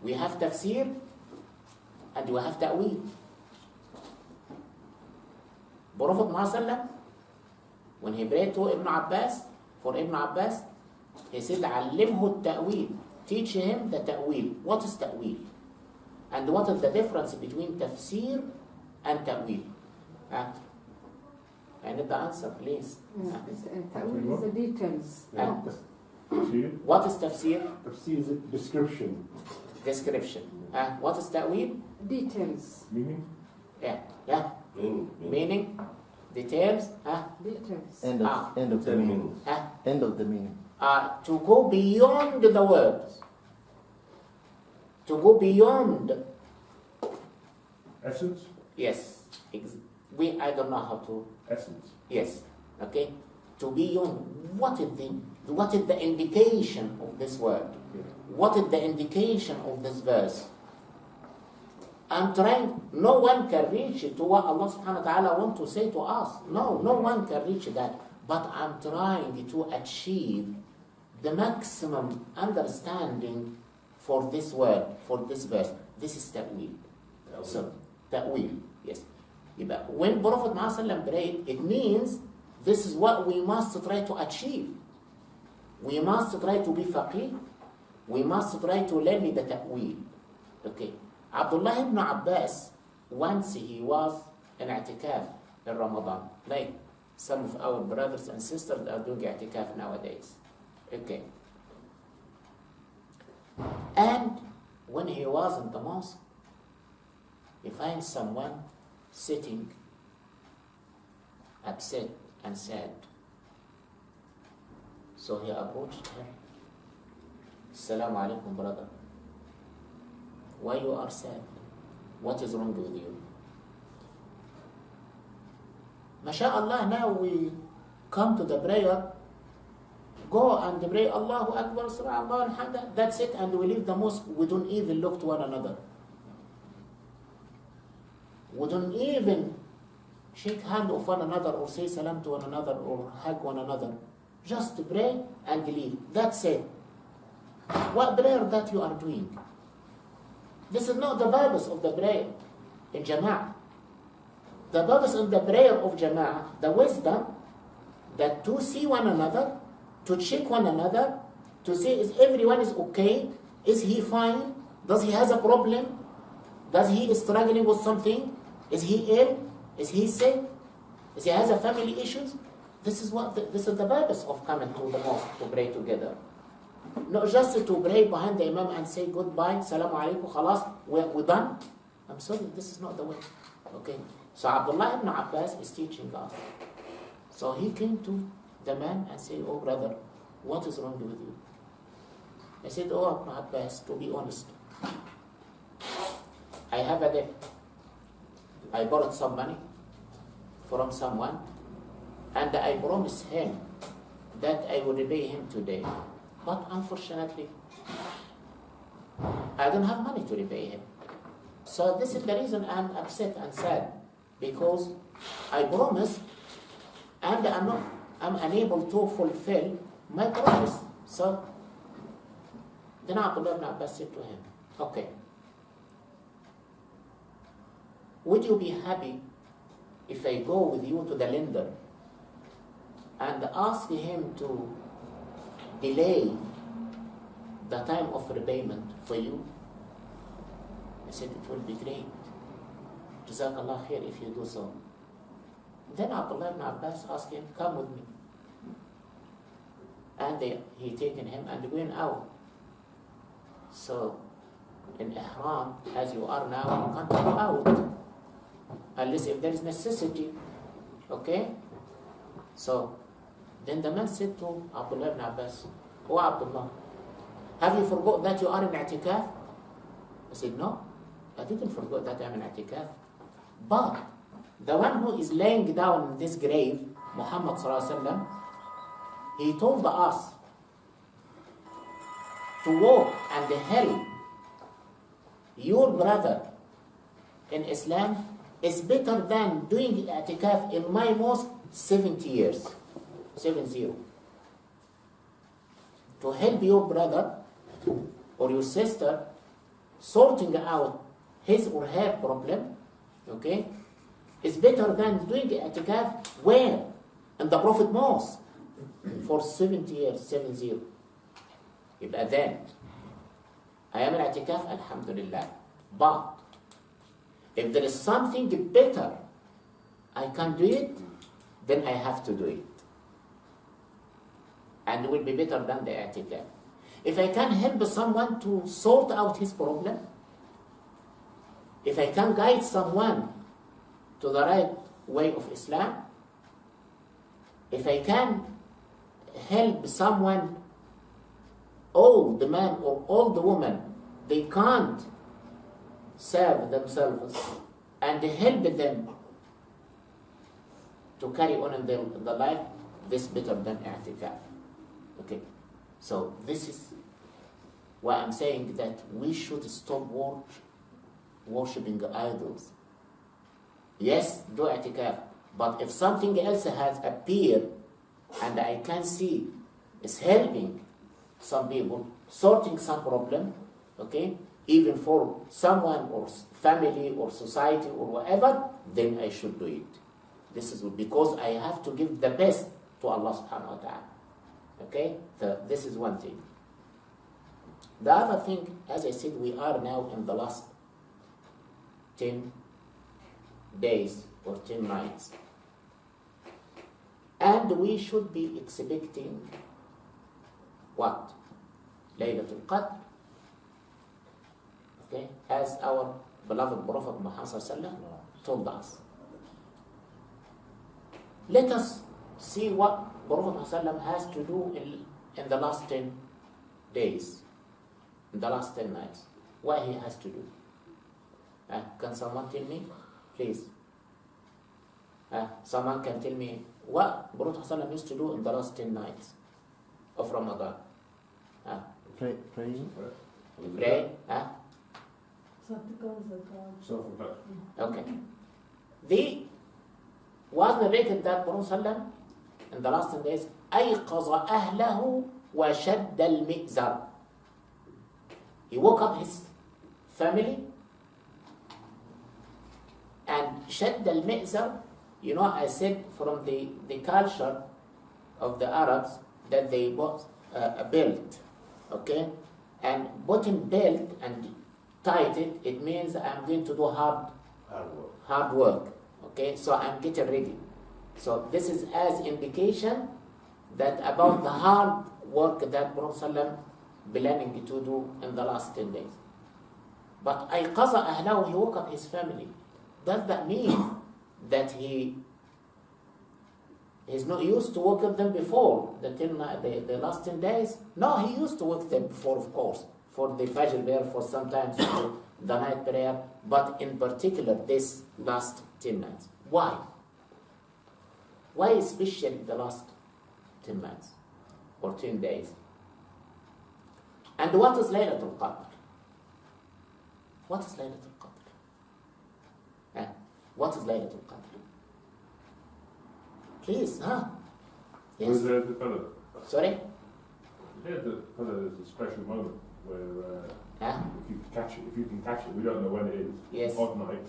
We have tafsir and we have ta'wil. Prophet Muhammad, when he prayed to Ibn Abbas, for Ibn Abbas, he said, "Allimhu ta'wil." Teach him the ta'wil. What is ta'wil? And what is the difference between tafsir and ta'wil? I need the answer, please. Ta'wil is the details. What is tafsir? Tafsir is a description. Description. What is ta'wil? Details. Meaning? Yeah. Meaning. Details. Details. End of the meaning. End of the meaning. To go beyond the words. To go beyond. Essence? Yes. I don't know how to. Essence. Yes. Okay. To be beyond. What is the indication of this word? What is the indication of this verse? I'm trying. No one can reach to what Allah subhanahu wa ta'ala wants to say to us. No one can reach that. But I'm trying to achieve the maximum understanding for this word, for this verse. This is ta'wil. So, ta'wil, yes. When Prophet Muhammad prayed, it means this is what we must try to achieve. We must try to be faqih. We must try to learn the ta'wil. Okay. Abdullah ibn Abbas, once he was in i'tikaf in Ramadan, like some of our brothers and sisters are doing i'tikaf nowadays. Okay. And when he was in the mosque, he finds someone sitting upset and sad. So he approached him. Assalamu alaikum, brother. Why you are sad? What is wrong with you? MashaAllah, now we come to the prayer. Go and pray Allahu Akbar, Subhanallah, Alhamdulillah. That's it, and we leave the mosque. We don't even look to one another. We don't even shake hand of one another or say salam to one another or hug one another. Just pray and leave. That's it. What prayer that you are doing? This is not the purpose of the prayer in Jama'ah. The purpose of the prayer of Jama'ah, the wisdom, that to see one another, to check one another, to say is everyone is okay, is he fine, does he has a problem, does he is struggling with something, is he ill, is he sick, is he has a family issues. This is the purpose of coming to the mosque to pray together. Not just to pray behind the imam and say goodbye, salamu alaikum, khalas, we're done. I'm sorry, this is not the way. Okay. So Abdullah ibn Abbas is teaching us. So he came to the man and said, "Oh brother, what is wrong with you?" I said, "Oh Ibn Abbas, to be honest, I have a debt. I borrowed some money from someone and I promised him that I would repay him today. But unfortunately, I don't have money to repay him. So this is the reason I'm upset and sad, because I promised and I'm unable to fulfill my promise." So then Abdullah ibn Abbas said to him, "Okay, would you be happy if I go with you to the lender and ask him to delay the time of repayment for you?" I said, "It will be great. Jazakallah khair if you do so." Then Abdullah ibn Abbas asked him, "Come with me." And he taken him and went out. So in Ihram, as you are now, you can't go out unless if there is necessity. Okay? So then the man said to Abdullah ibn Abbas, "Oh Abdullah, have you forgot that you are in i'tikaf?" I said, "No, I didn't forget that I'm in i'tikaf. But the one who is laying down in this grave, Muhammad sallallahu alaihi wasallam, he told us to walk and help your brother in Islam is better than doing i'tikaf in my mosque 70 years. 70. To help your brother or your sister sorting out his or her problem, okay, is better than doing i'tikaf where? In the Prophet Mosque for 70 years, 70. يبقى then أيام الاعتكاف alhamdulillah. But if there is something better, I can do it, then I have to do it. And it will be better than the i'tikaf. If I can help someone to sort out his problem, if I can guide someone to the right way of Islam, if I can help someone, old man or old woman, they can't serve themselves, and help them to carry on in their life, this better than i'tikaf. Okay, so this is why I'm saying that we should stop worshipping idols. Yes, do i'tikaf, but if something else has appeared and I can see is helping some people, sorting some problem, okay, even for someone or family or society or whatever, then I should do it. This is because I have to give the best to Allah subhanahu wa ta'ala. Okay, so this is one thing. The other thing, as I said, we are now in the last 10 days or 10 nights. And we should be expecting what? Laylat al-Qadr. Okay, as our beloved Prophet Muhammad told us. Let us see what Prophet Muhammad has to do in the last 10 days, in the last 10 nights. What he has to do. Can someone tell me, please? Someone can tell me what Prophet Muhammad used to do in the last 10 nights of Ramadan. Praying. Pray. Okay. The was narrated that Prophet in the last 10 days أيقظ أهله وشد المئزر. He woke up his family and شد المئزر. You know, I said from the culture of the Arabs that they bought a belt, okay, and button belt and tied it. It means I'm going to do hard work. Okay, so I'm getting ready. So this is as indication that about the hard work that Prophet ﷺ planning to do in the last 10 days. But أيقظ أهله, he woke up his family. Does that mean that he's not used to wake up them before the last 10 days? No, he used to wake them before, of course, for the Fajr prayer, for sometimes for the night prayer, but in particular this last 10 nights. Why? Why especially the last 10 nights or 10 days? And what is Laylat al-Qadr? What is Laylat al-Qadr? What is Laylat al-Qadr? Please, huh? Yes. Sorry? Laylat al-Qadr is a special moment where if you can catch it, we don't know when it is. Yes. Odd night.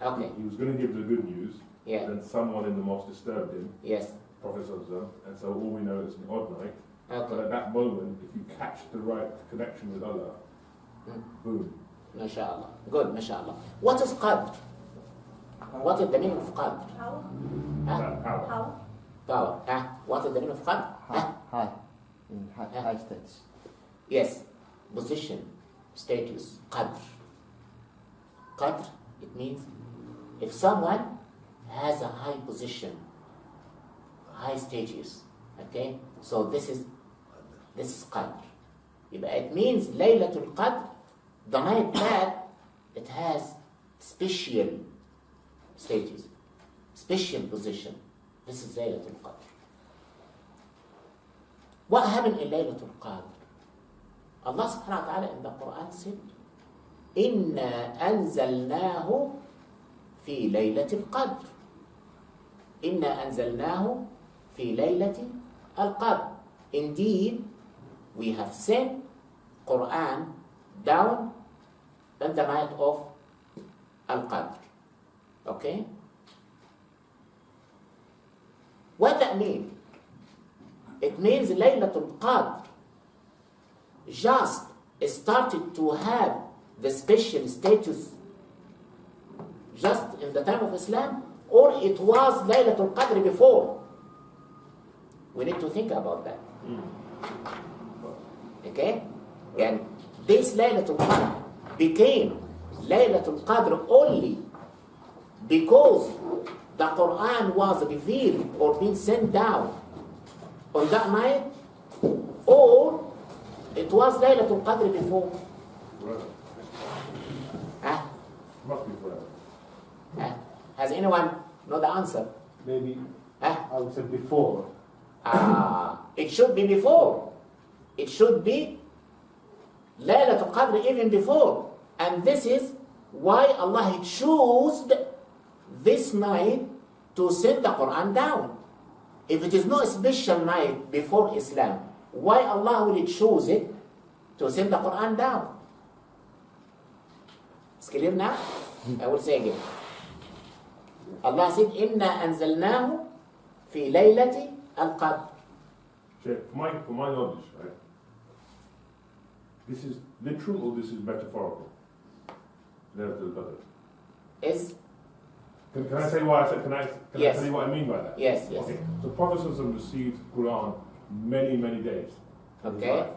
Okay. He was going to give the good news. Yeah. Then someone in the mosque disturbed him. Yes. Prophet and so all we know is an odd night. Okay. But at that moment, if you catch the right connection with Allah, boom. MashaAllah. Good, MashaAllah. What is Qadr? What is the meaning of Qadr? Power. Power. What is the meaning of Qadr? High. In high states. Yes. Position, status, Qadr. Qadr, it means if someone has a high position, high status, okay? So this is Qadr. It means Laylatul Qadr, the night that it has special status, special position. This is Laylatul Qadr. What happened in Laylatul Qadr? Allah subhanahu wa ta'ala in the Quran said, إِنَّا أَنزَلْنَاهُ فِي لَيْلَةِ الْقَدْرِ. إِنَّا أَنزَلْنَاهُ فِي لَيْلَةِ الْقَدْرِ. Indeed, we have sent Quran down in the night of Al-Qadr. Okay? What that means? It means Laylatul Qadr just started to have the special status just in the time of Islam, or it was Laylatul Qadr before? We need to think about that. Okay? And this Laylatul Qadr became Laylatul Qadr only because the Quran was revealed or being sent down on that night, or it was Laylatul Qadr before? Huh? Must be forever. Has anyone know the answer? Maybe Huh? I would say before. It should be before. It should be Laylatul Qadr even before. And this is why Allah chose this night to send the Quran down. If it is not a special night before Islam, why Allah will choose it to send the Quran down? It's clear now? I will say again. Allah said, "Inna anzalnahu fi laylati al-qadr." Sheikh, for my knowledge, right? This is literal or this is metaphorical? Laylatul Qadr. Is Can I tell you why I said? Can I Yes. tell you what I mean by that? yes, yes. Okay. So Prophet received Quran many days. of his Okay. life,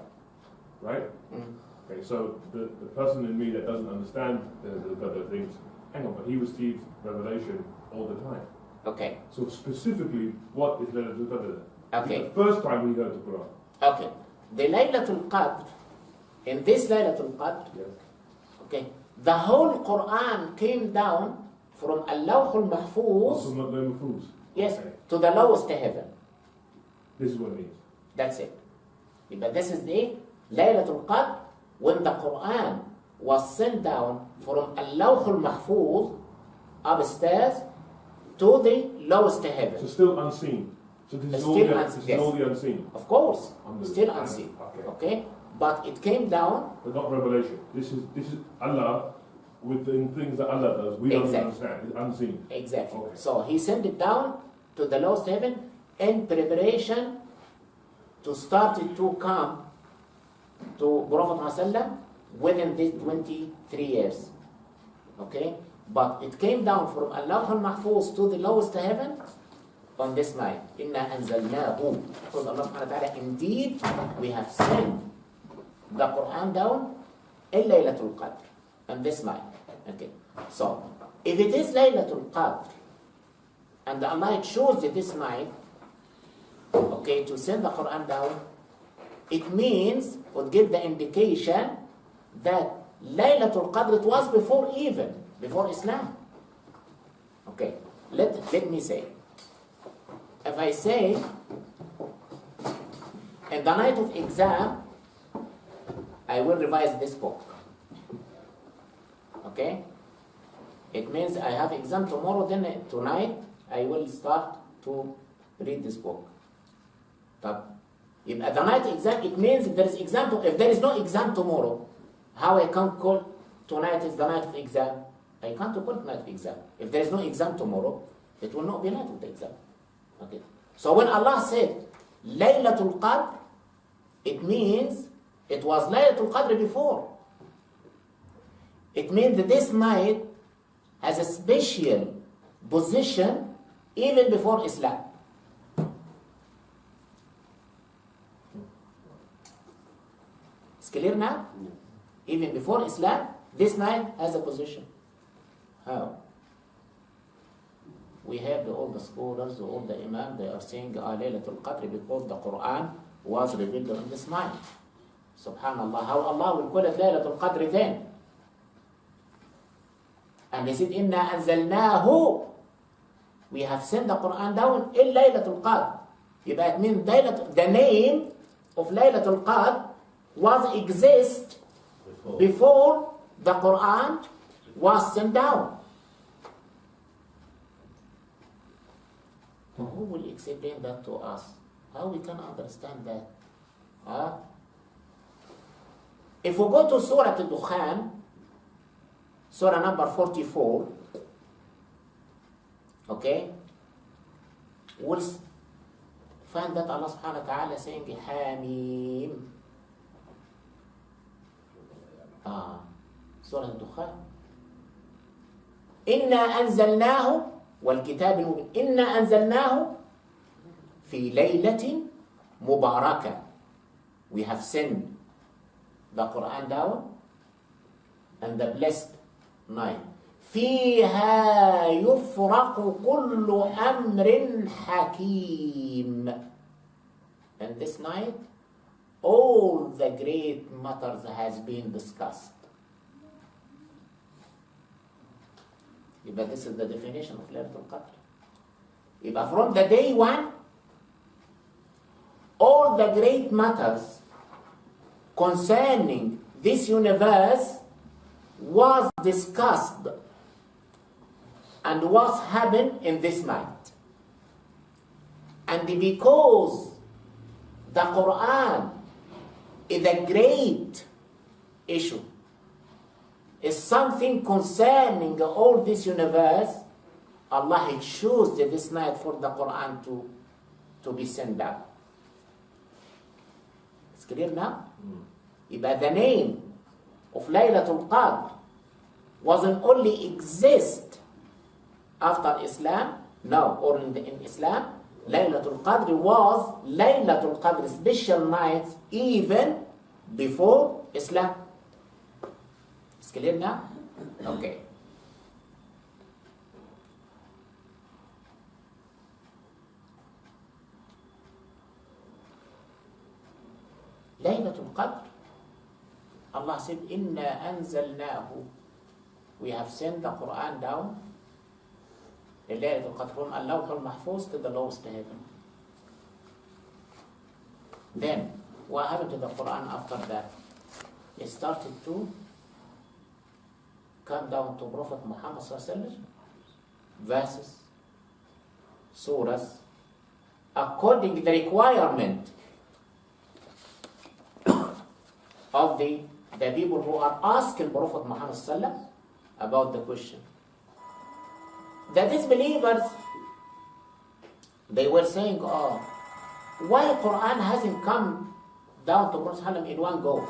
right? Mm. Okay. So the person in me that doesn't understand the other things, hang on, but he received revelation all the time. Okay. So specifically, what is Laylatul Qadr? Okay. The first time he heard the Quran. Okay. The Laylatul Qadr, in this Laylatul Qadr, Yes. okay, the whole Quran came down from Al-Lawh al-Mahfuz, Also not the Mafuz. yes, Okay. to the lowest heaven. This is what it means. That's it. But this is the Laylatul Qadr when the Quran was sent down from Al-Lawh al-Mahfuz upstairs to the lowest So heaven. still unseen. So this It's is all still the, unseen, this yes. is all the unseen, Of course, Understood. still unseen. Okay. Okay? But it came down, but not revelation. This is Allah within things that Allah does. We don't Exactly. understand. It's unseen. exactly. Okay. So he sent it down to the lowest heaven in preparation to start it to come to Prophet ﷺ within these 23 years. Okay? But it came down from Allah al-Mahfuz to the lowest heaven on this night. Inna anzalnahu. Because Allah subhanahu wa ta'ala, indeed, we have sent the Quran down in Laylatul Qadr on this night. Okay. So, if it is Laylatul Qadr, and Allah chose this night, okay, to send the Quran down, it means, would give the indication that Laylatul Qadr it was before Islam. Okay, let me say, if I say, in the night of exam, I will revise this book. Okay? It means I have exam tomorrow, then tonight I will start to read this book. But at the night exam, it means if there is exam, if there is no exam tomorrow, how I can call tonight is the night of exam? I can't call it night of exam. If there is no exam tomorrow, it will not be night of the exam. Okay. So when Allah said Laylatul Qadr, it means it was Laylatul Qadr before. It means that this night has a special position even before Islam. It's clear now? Even before Islam, this night has a position. How? We have all the scholars, all the imam, they are saying Laylatul Qadr because the Quran was revealed on this night. Subhanallah, how Allah will call it Laylatul Qadr then? And he said, Inna anzalnahu. We have sent the Quran down in Laylatul Qadr. It means the name of Laylatul Qadr was exist before the Quran was sent down. Who will explain that to us? How we can understand that? If we go to Surah Al-Dukhan, Surah number 44. Okay? We'll find that Allah subhanahu wa ta'ala saying Hamim. Surah Al-Dukhan. إنا أنزلناه والكتاب المبين إنا أنزلناه في ليلة مباركة. We have sent the Quran down and the blessed night. فيها يفرق كل أمر حكيم. And this night, all the great matters has been discussed. But this is the definition of Laylat al-Qadr. But from the day one, all the great matters concerning this universe was discussed and was happened in this night. And because the Quran is a great issue, is something concerning all this universe, Allah had chose this night for the Quran to be sent down. It's clear now? But the name of Laylat al-Qadr wasn't only exist after Islam, no, or in Islam. Laylat al-Qadr was Laylat al-Qadr, special nights even before Islam. It's clear now? Okay. Laylat al-Qadr, Allah said, Inna anzalnahu. We have sent the Quran down. Laylat al-Qadr from Al-Lawh al-Mahfuz to the lowest heaven. Then, what happened to the Quran after that? It started to come down to Prophet Muhammad ﷺ, verses, surahs, according to the requirement of the people who are asking Prophet Muhammad ﷺ about the question. The disbelievers, they were saying, why Quran hasn't come down to Prophet ﷺ in one go?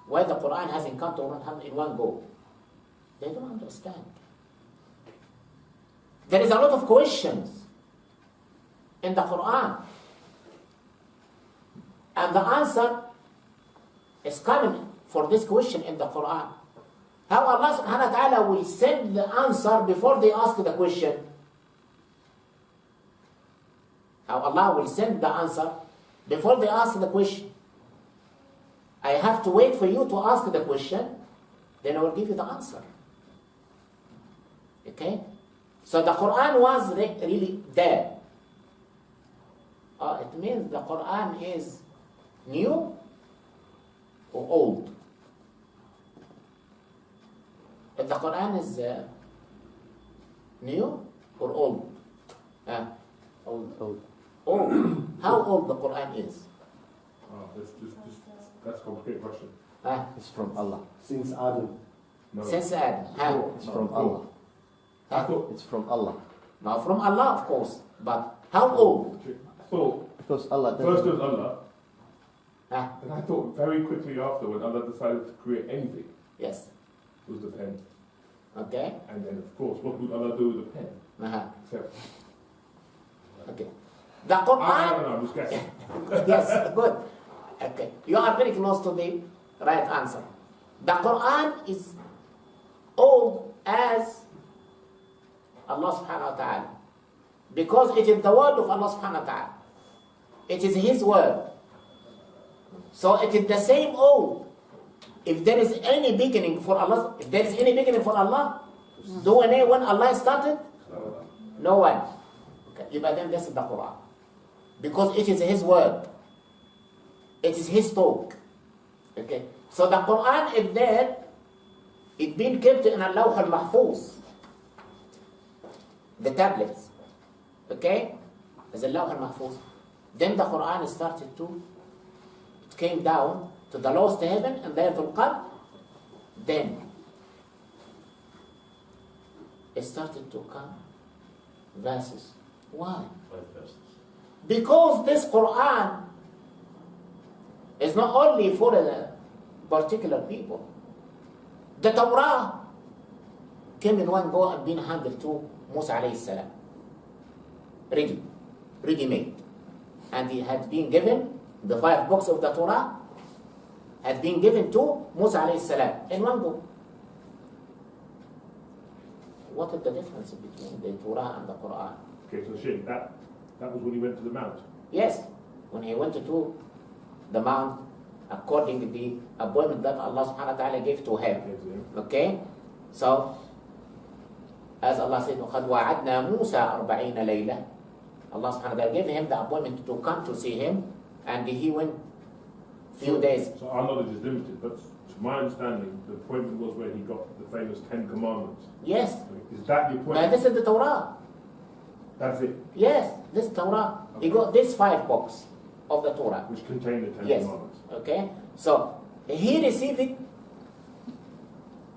Why the Quran hasn't come to Muhammad in one go? They don't understand. There is a lot of questions in the Quran. And the answer is coming for this question in the Quran. How Allah subhanahu wa ta'ala will send the answer before they ask the question. How Allah will send the answer before they ask the question. I have to wait for you to ask the question, then I will give you the answer. Okay? So the Quran was really there. It means the Quran is new or old. If the Quran is new or old? Old. Old. How old the Quran is? That's a complicated question. It's from Allah. Since Adam. No. Since Adam. How? It's from Allah. I thought, It's from Allah. Now from Allah, of course. But how old? I thought Because Allah first doesn't. it was Allah, Huh? and I thought very quickly after when Allah decided to create anything, Yes. it was the pen. Okay. And then of course, what would Allah do with the pen? Except, Okay. The I Quran. don't know, I'm just guessing. Yes, good. Okay. You are very close to the right answer. The Quran is old as Allah subhanahu wa ta'ala. Because it is the word of Allah subhanahu wa ta'ala. It is His word. So it is the same old. If there is any beginning for Allah, if there is any beginning for Allah, do we know when Allah started? No one. Okay. But then this is the Quran. Because it is His word. It is His talk. Okay. So the Quran is there. It's been kept in Al-Lawh al-Mahfuz. The tablets. Okay? As Al-Lawh al-Mahfuz. Then the Quran started to, it came down to the lowest heaven and there to Qadr. Then it started to come verses. Why? 5 verses. Because this Quran is not only for a particular people. The Torah came in one go and been handed to Musa alayhi salam. Ready made. And he had been given, the 5 books of the Torah had been given to Musa alayhi salam in one go. What is the difference between the Torah and the Quran? Okay, so Sheikh, that was when he went to the mount. Yes, when he went to the mount, according to the appointment that Allah subhanahu wa ta'ala gave to him. Okay? So, as Allah said, وَقَدْ وَعَدْنَا مُوسَى 40 لَيْلَةً. Allah subhanahu wa ta'ala gave him the appointment to come to see him, and he went few days. So our knowledge is limited, but to my understanding, the appointment was where he got the famous 10 commandments. Yes. Is that the But appointment? this is the Torah. That's it? Yes, this Torah. He got these 5 books of the Torah. Which contain the 10 Yes. commandments. Okay? So, he received it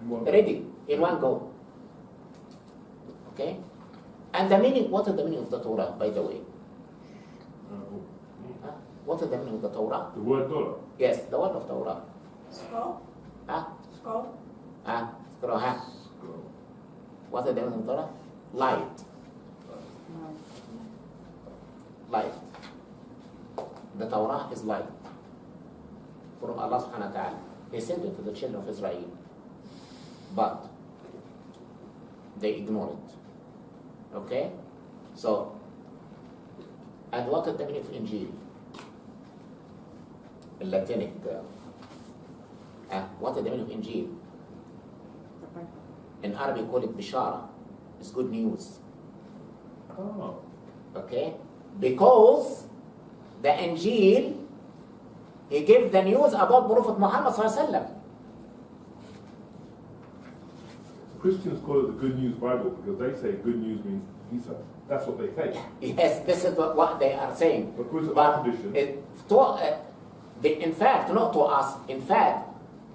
In one ready in one go. Okay? And the meaning, what is the meaning of the Torah, by the way? Huh? What is the meaning of the Torah? The word Torah. Yes, the word of Torah. Scroll? Huh? Scroll? Huh? Scroll, huh? What is the meaning of Torah? Light. Light. The Torah is light from Allah subhanahu wa ta'ala. He sent it to the children of Israel, but they ignore it. Okay? So, and what is the meaning of Injil? Latinic. What is the meaning of Injil? In Arabic, call it Bishara. It's good news. Oh. Okay? Because the Injil, he gave the news about Prophet Muhammad sallallahu alaihi wasallam. Christians call it the Good News Bible because they say good news means Isa. That's what they say. Yes, this is what they are saying. But according to But our tradition, in fact, not to us, in fact,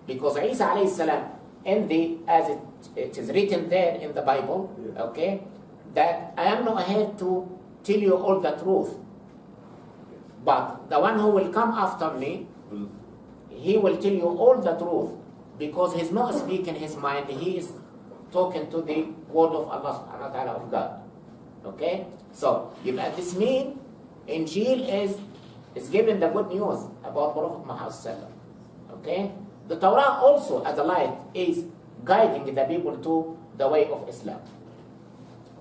because Isa alayhi salam, as it is written there in the Bible, Yeah. okay, that I am not here to tell you all the truth, but the one who will come after me, he will tell you all the truth, because he's not speaking his mind, he is talking to the word of Allah subhanahu wa ta'ala of God. Okay? So, this means Injil is given the good news about Prophet Muhammad sallallahu alaihi wasallam. Okay? The Torah also, as a light, is guiding the people to the way of Islam.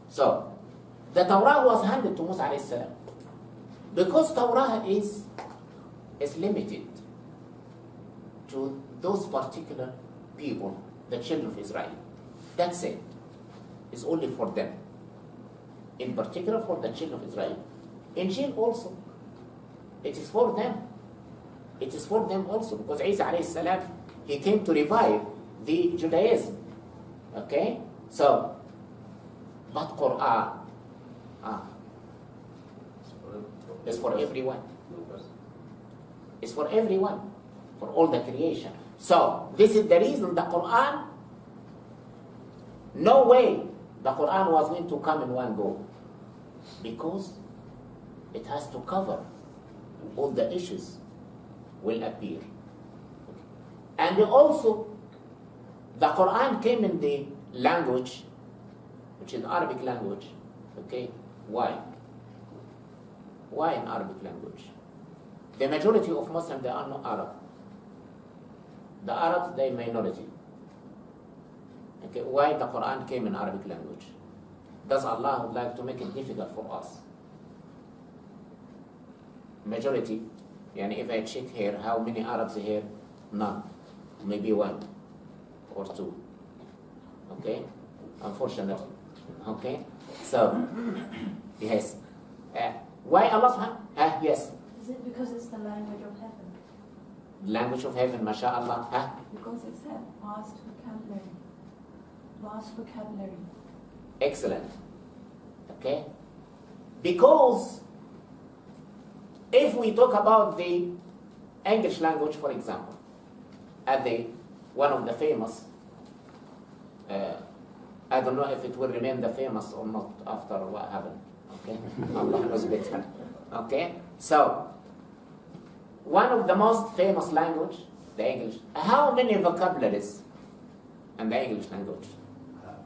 So, the Torah was handed to Musa alayhi salam. Because Torah is limited to those particular people, the children of Israel. That's it. It's only for them. In particular for the children of Israel. Injil also. It is for them. It is for them also. Because Isa alayhi salam, he came to revive the Judaism. Okay? So, but Quran is for everyone. It's for everyone. For all the creation. So, this is the reason the Quran, no way the Quran was going to come in one go. Because it has to cover all the issues will appear. And also, the Quran came in the language, which is Arabic language. Okay? Why? Why in Arabic language? The majority of Muslims, they are not Arab. The Arabs, they minority. Okay, why the Quran came in Arabic language? Does Allah would like to make it difficult for us? Majority, yani if I check here, how many Arabs here? None. Maybe 1 or 2. Okay? Unfortunately. Okay? So, yes. Why Allah? Yes. Is it because it's the language of heaven? Language of heaven, mashallah. Because it's a vast vocabulary. Vast vocabulary. Excellent. Okay? Because if we talk about the English language, for example, one of the famous I don't know if it will remain the famous or not after what happened. Okay, Allah knows better. Okay, so one of the most famous language, the English. How many vocabularies in the English language?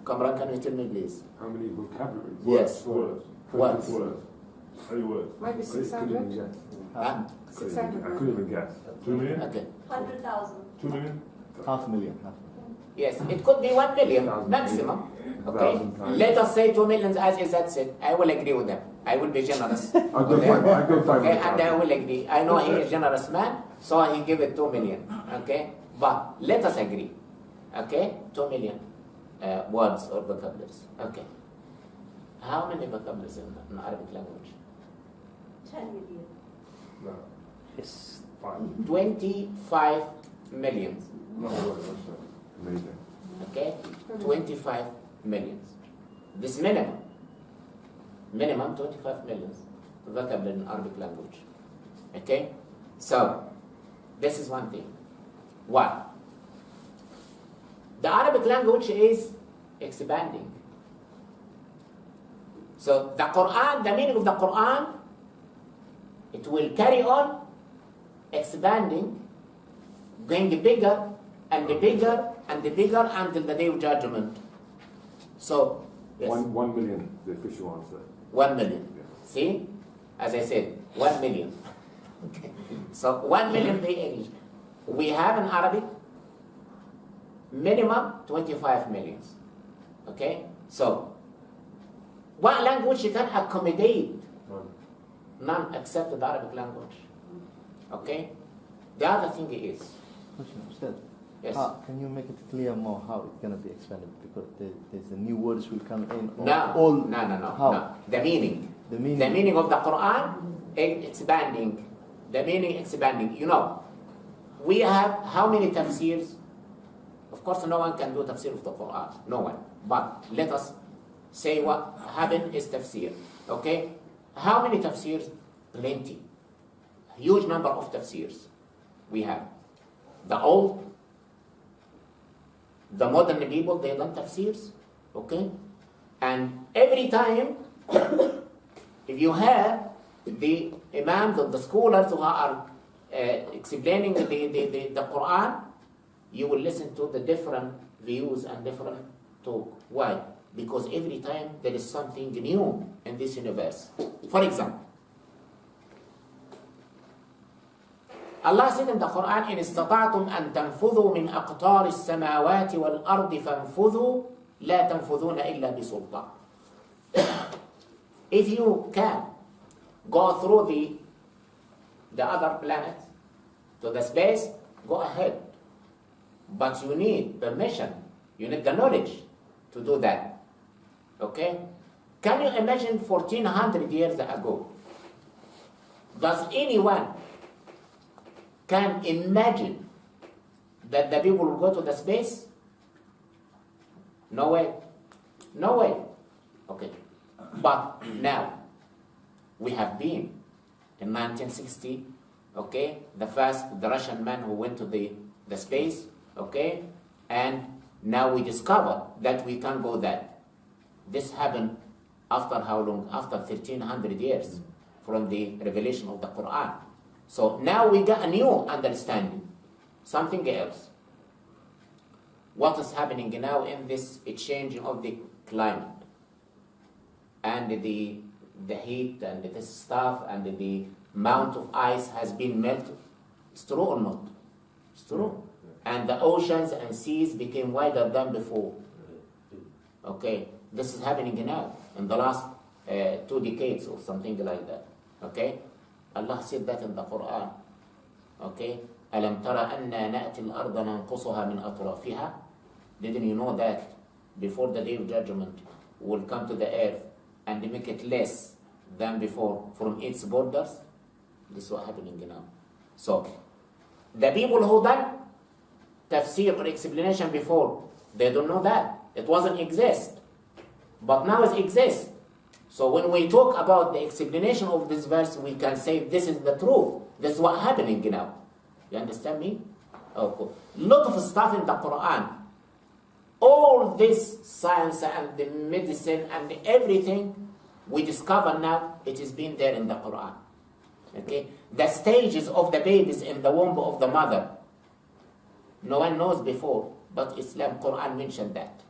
Kamran, can you tell me please? How many vocabularies? Yes. Words. Words. Words. How many words? Maybe I couldn't 600. even guess. Huh? I couldn't even guess. 2 million? Okay. 100,000. 2 million? Half a million. Yes, it could be 1 million maximum. Okay, let us say 2 million as Izzat said. I will agree with them. I will be generous. I'll go 500,000. Okay, and I will agree. I know he is a generous man, so he give it 2 million. Okay, but let us agree. Okay, 2 million words or vocabularies. Okay, how many vocabularies in Arabic language? 10 million. No. Yes. 5. 25 million. No, amazing. Okay, 25 millions. This minimum 25 millions vocabulary in Arabic language. Okay, so this is one thing. Why? The Arabic language is expanding. So the Quran, the meaning of the Quran, it will carry on expanding, going bigger and bigger and bigger until the day of judgment. So, yes. 1 million, the official answer. 1 million. Yeah. See? As I said, 1 million. Okay. So 1 million the English. We have in Arabic minimum 25 millions. Okay? So, what language you can accommodate? None except the Arabic language. Okay? The other thing is, Question, Ustad. yes. Can you make it clear more how it's going to be expanded? Because there's the new words will come in. No. How? No. The meaning. The meaning. The meaning of the Quran is expanding. The meaning expanding. You know, we have how many tafsirs? Of course, no one can do tafsir of the Quran. No one. But let us say what happened is tafsir. Okay? How many tafsirs? Plenty. Huge number of tafsirs we have. The old, the modern people, they learn tafsirs. Okay? And every time, if you have the imams or the scholars who are explaining the Quran, you will listen to the different views and different talk. Why? Because every time there is something new in this universe. For example, Allah said in the Quran, إن استطعتم أن تنفذوا من أقطار السماوات والأرض فانفذوا لا تنفذون إلا بسلطان. If you can go through the other planets to the space, go ahead. But you need permission. You need the knowledge to do that. Okay? Can you imagine 1400 years ago? Does anyone can imagine that the people will go to the space? No way. No way. Okay. But now, we have been in 1960, okay, the Russian man who went to the space, okay, and now we discovered that we can go there. This happened after how long? After 1300 years from the revelation of the Quran. So now we got a new understanding, something else. What is happening now in this changing of the climate and the heat and this stuff and the amount of ice has been melted? It's true or not? It's true. And the oceans and seas became wider than before. Okay, this is happening now in the last 2 decades or something like that. Okay, Allah said that in the Quran. Okay, أَلَمْ تَرَ أَنَّا نَأْتِي الْأَرْضَ نَنْقُصُهَا مِنْ أَطْرَافِهَا. Didn't you know that before the day of judgment will come to the earth and make it less than before from its borders? This is what happening now. So, the people who done tafsir or explanation before, they don't know that. It wasn't exist. But now it exists. So when we talk about the explanation of this verse, we can say this is the truth. This is what happening now. You understand me? Okay. Lot of stuff in the Quran All this science and the medicine and everything we discover now, it has been there in the Quran. Okay? The stages of the babies in the womb of the mother, no one knows before, but Islam, Quran mentioned that.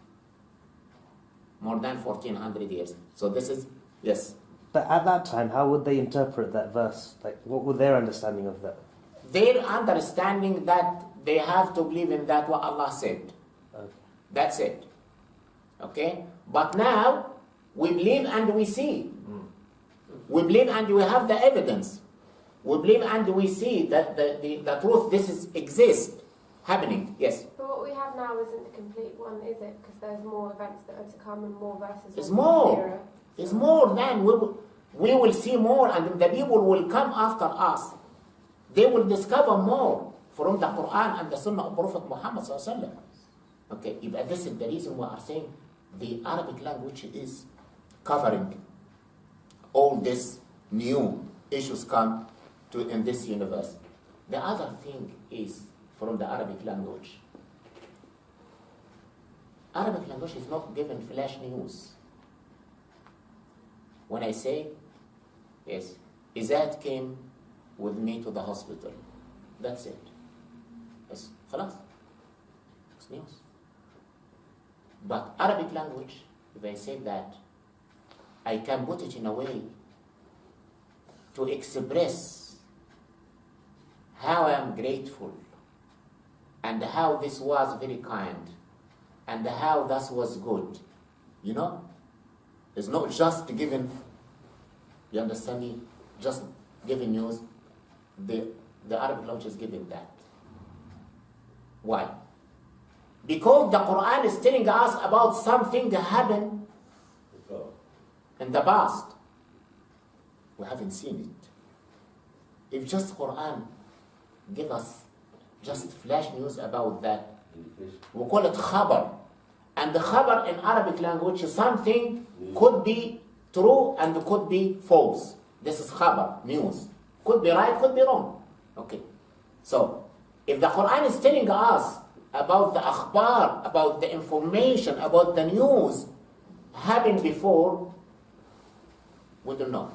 More than 1400 years. So this is, yes. But at that time, how would they interpret that verse? Like, what would their understanding of that? Their understanding that they have to believe in that what Allah said. Okay. That's it. Okay? But now, we believe and we see. We believe and we have the evidence. We believe and we see that the truth, this is exists, happening. Yes? But what we have now isn't the complete one, is it? Because there's more events that are to come and more verses. It's more. It's more than we will see more, and the people will come after us. They will discover more from the Quran and the Sunnah of Prophet Muhammad sallallahu alaihi wasallam. Okay, but this is the reason we are saying the Arabic language is covering all these new issues come to in this universe. The other thing is from the Arabic language. Arabic language is not given flash news. When I say, yes, Izad came with me to the hospital. That's it. Yes, خلاص. It's news. But Arabic language, if I say that, I can put it in a way to express how I am grateful and how this was very kind and how that was good. You know? It's not just giving, you understand me, just giving news. The Arabic language is giving that. Why? Because the Quran is telling us about something that happened in the past. We haven't seen it. If just Quran give us just flash news about that, we call it khabar. And the khabar in Arabic language is something could be true and could be false. This is khabar, news. Could be right, could be wrong. Okay. So, if the Quran is telling us about the akhbar, about the information, about the news happened before, we don't know.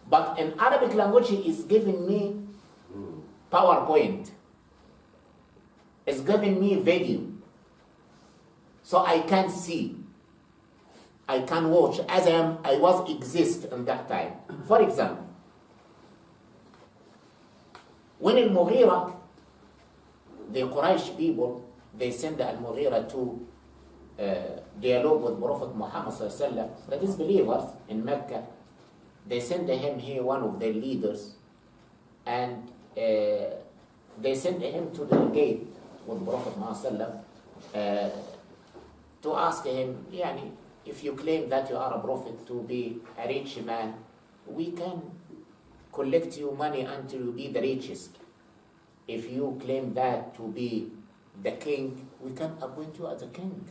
But in Arabic language, it is giving me PowerPoint. It's giving me video. So I can see. I can watch as I was exist in that time. For example, when Al-Mughira, the Quraysh people, they send Al-Mughira to dialogue with Prophet Muhammad sallallahu alaihi wasallam, the disbelievers in Mecca, they send him here, one of their leaders, and they send him to the gate with Prophet Muhammad sallallahu alaihi wasallam to ask him, yani, if you claim that you are a prophet to be a rich man, we can collect you money until you be the richest. If you claim that to be the king, we can appoint you as a king.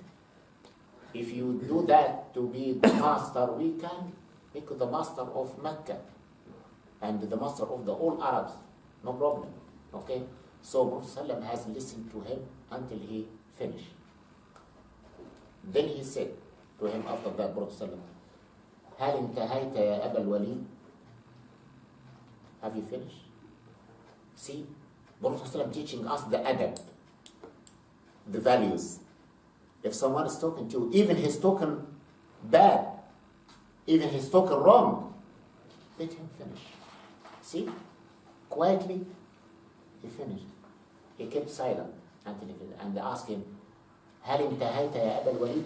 If you do that to be the master, we can make you the master of Mecca and the master of the all Arabs. No problem. Okay? So Prophet ﷺ has listened to him until he finished. Then he said to him after that, Prophet ﷺ, هل انتهيت يا أبا الوليد? Have you finished? See, Prophet ﷺ teaching us the adab, the values. If someone is talking to you, even he's talking bad, even he's talking wrong, let him finish. See, quietly, he finished. He kept silent until he finished. And they asked him, هل انتهيت يا أبا الوليد?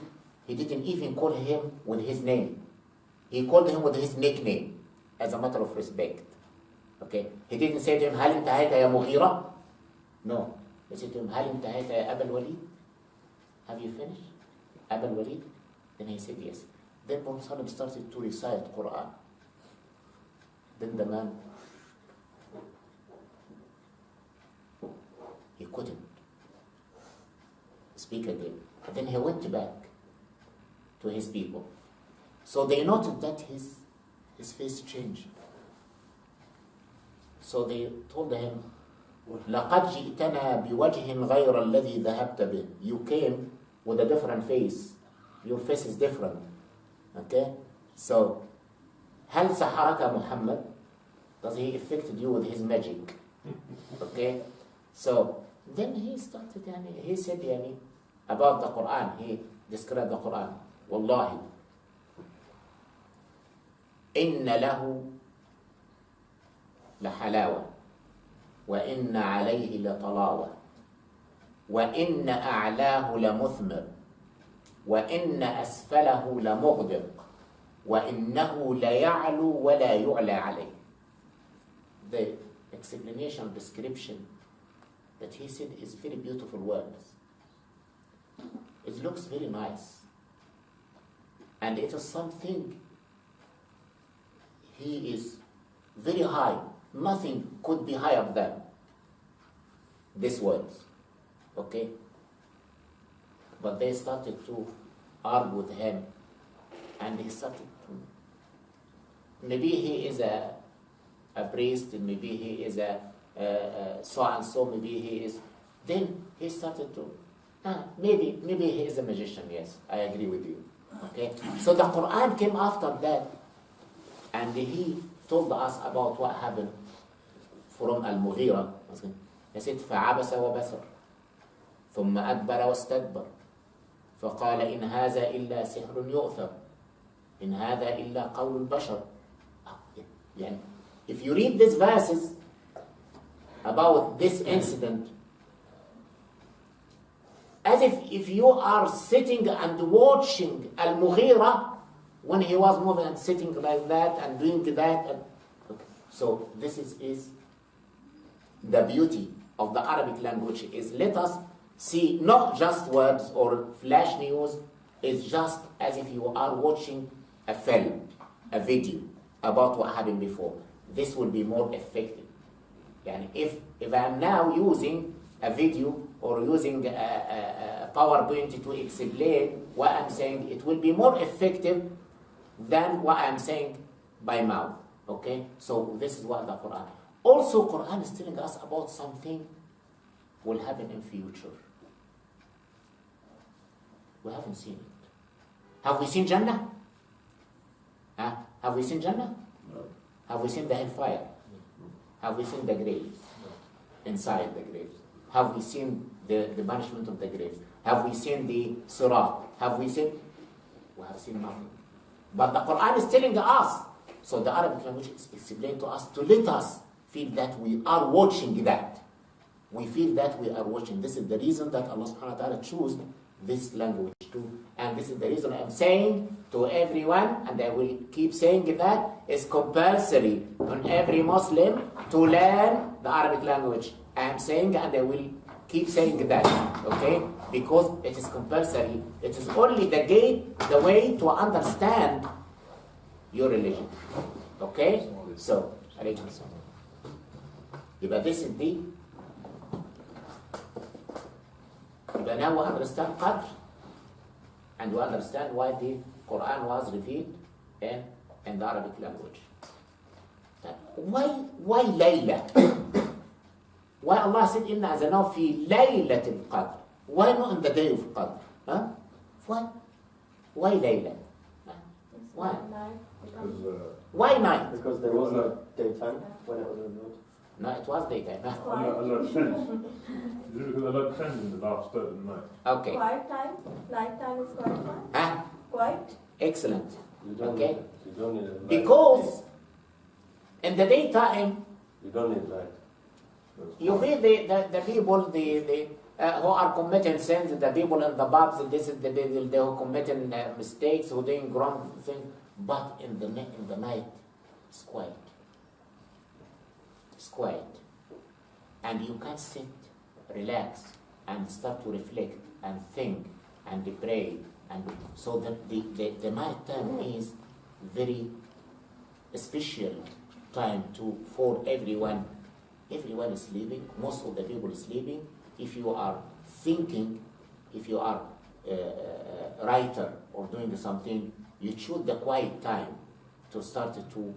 He didn't even call him with his name. He called him with his nickname as a matter of respect. Okay? He didn't say to him, هل انتهيت يا مغيرة? No. He said to him, هل انتهيت يا أبا الوليد? Have you finished? أبا الوليد? Then he said yes. Then Prophet started to recite Quran. Then the man, he couldn't speak again. And then he went back to his people. So they noted that his face changed. So they told him, لَقَدْ جِئْتَنَا بِوَجْهٍ غَيْرَ الَّذِي ذَهَبْتَ بِهِ. You came with a different face. Your face is different. Okay? So, هل سحرك محمد? Does he affected you with his magic? Okay? So, then he started, he said, about the Quran, he described the Quran. Wallahi, إن له لحلاوة وإن عليه لطلاوة وإن أعلاه لمثمر وإن أسفله لمغدق وإنه ليعلو ولا يعلى عليه. The explanation, description that he said is very beautiful words. It looks very nice. And it is something he is very high. Nothing could be higher than these words. Okay? But they started to argue with him, and he started to, maybe he is a priest, and maybe he is a so and so, maybe he is, then he started to, maybe he is a magician, yes, I agree with you. Okay? So the Quran came after that, and he told us about what happened from Al-Mughira. He said, فَعَبَسَ وَبَسَرَ ثُمَّ أَدْبَرَ وَاسْتَدْبَرَ فقال إن هذا إلا سحر يؤثر إن هذا إلا قول البشر. يعني, if you read these verses about this incident, as if you are sitting and watching Al-Mughira when he was moving and sitting like that and doing that. And, so this is the beauty of the Arabic language, is let us see not just words or flash news, it's just as if you are watching a film, a video about what happened before. This will be more effective. And if I'm now using a video or using a PowerPoint to explain what I'm saying, it will be more effective than what I'm saying by mouth. Okay? So this is what the Quran. Also, Quran is telling us about something will happen in future. We haven't seen it. Have we seen Jannah? Huh? Have we seen Jannah? No. Have we seen the hellfire? Have we seen the graves? Inside the graves? Have we seen the banishment of the graves? Have we seen the Sirat? Have we seen? We have seen nothing. But the Quran is telling us. So the Arabic language is explained to us to let us feel that we are watching that. We feel that we are watching. This is the reason that Allah subhanahu wa ta'ala chose this language too. And this is the reason I'm saying to everyone, and I will keep saying that, it's compulsory on every Muslim to learn the Arabic language. I am saying, and I will keep saying that, okay? Because it is compulsory. It is only the gate, the way to understand your religion. Okay? So, alaykum salam. But this is the, but now we understand Qadr, and we understand why the Quran was revealed in the Arabic language. Why Laylat? Why Allah said, Inna azanaw fi Laylat al-Qadr? Why not in the day of Qadr? Huh? Why Laylat? Why? Why night? Because there was no daytime when it was revealed. No, it was daytime. Allah descends. Because Allah descends in the last third of the night. Okay. Quiet time? Night time is quiet time? Huh? Quiet? Excellent. You don't Okay. need, you don't need light. Because in the daytime, You don't need light. you feel the people who are committing sins, the people in the pubs, this is they who committing mistakes, who doing wrong things. But in the night, it's quiet. It's quiet, and you can sit, relax, and start to reflect and think and pray, and so that the night time is very special time for everyone. Everyone is sleeping. Most of the people is sleeping. If you are thinking, if you are a writer or doing something, you choose the quiet time to start to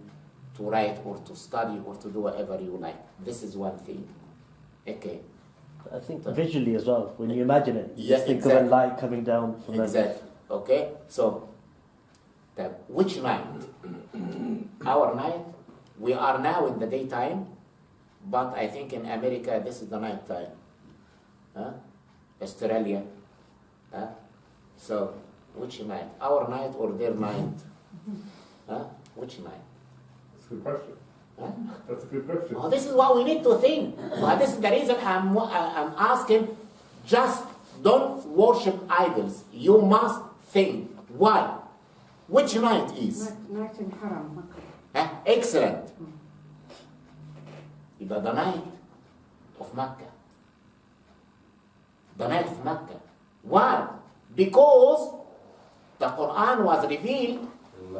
write or to study or to do whatever you like. This is one thing. Okay. I think visually as well, when you imagine it, you Yeah, just think exactly. of a light coming down from Exactly. Okay? So, which night? Our night, we are now in the daytime, but I think in America this is the night time. Huh? Australia. Huh? So, which night? Our night or their night? Huh? Which night? That's a good question. Huh? That's a good question. Oh, this is what we need to think. Well, this is the reason I'm asking, just don't worship idols. You must think. Why? Which night is? Night in Haram, Makkah. Excellent. Yibqa the night of Mecca. The night of Mecca. Why? Because the Quran was revealed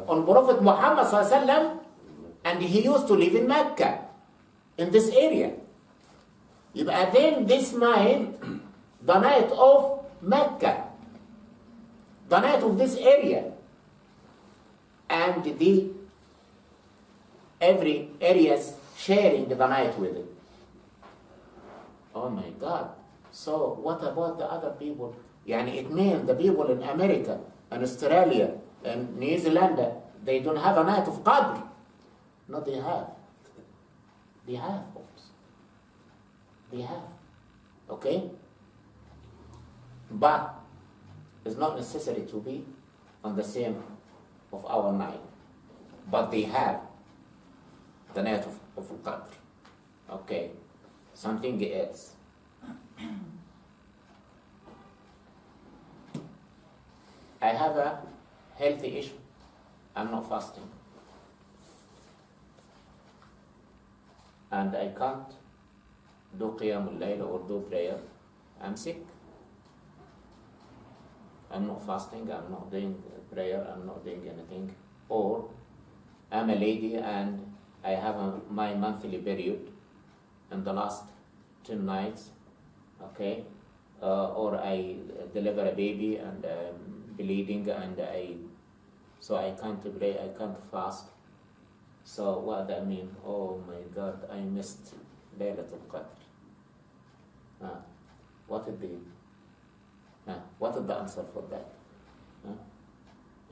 on Prophet Muhammad ﷺ, and he used to live in Mecca, in this area. Yibqa then this night, the night of Mecca, the night of this area, and every areas sharing the night with it. Oh my God. So what about the other people? Yani it means the people in America and Australia and New Zealand, they don't have a night of Qadr. No, they have. They have, folks. They have. Okay? But it's not necessary to be on the same of our night. But they have the night of Qadr. Okay? Something else. I have a healthy issue. I'm not fasting. And I can't do Qiyam al-Layl or do prayer. I'm sick. I'm not fasting, I'm not doing prayer, I'm not doing anything. Or I'm a lady and I have my monthly period in the last 10 nights, okay? Or I deliver a baby and I'm bleeding and so I can't pray, I can't fast. So what that mean? Oh my God, I missed Laylat al-Qadr. What is the answer for that?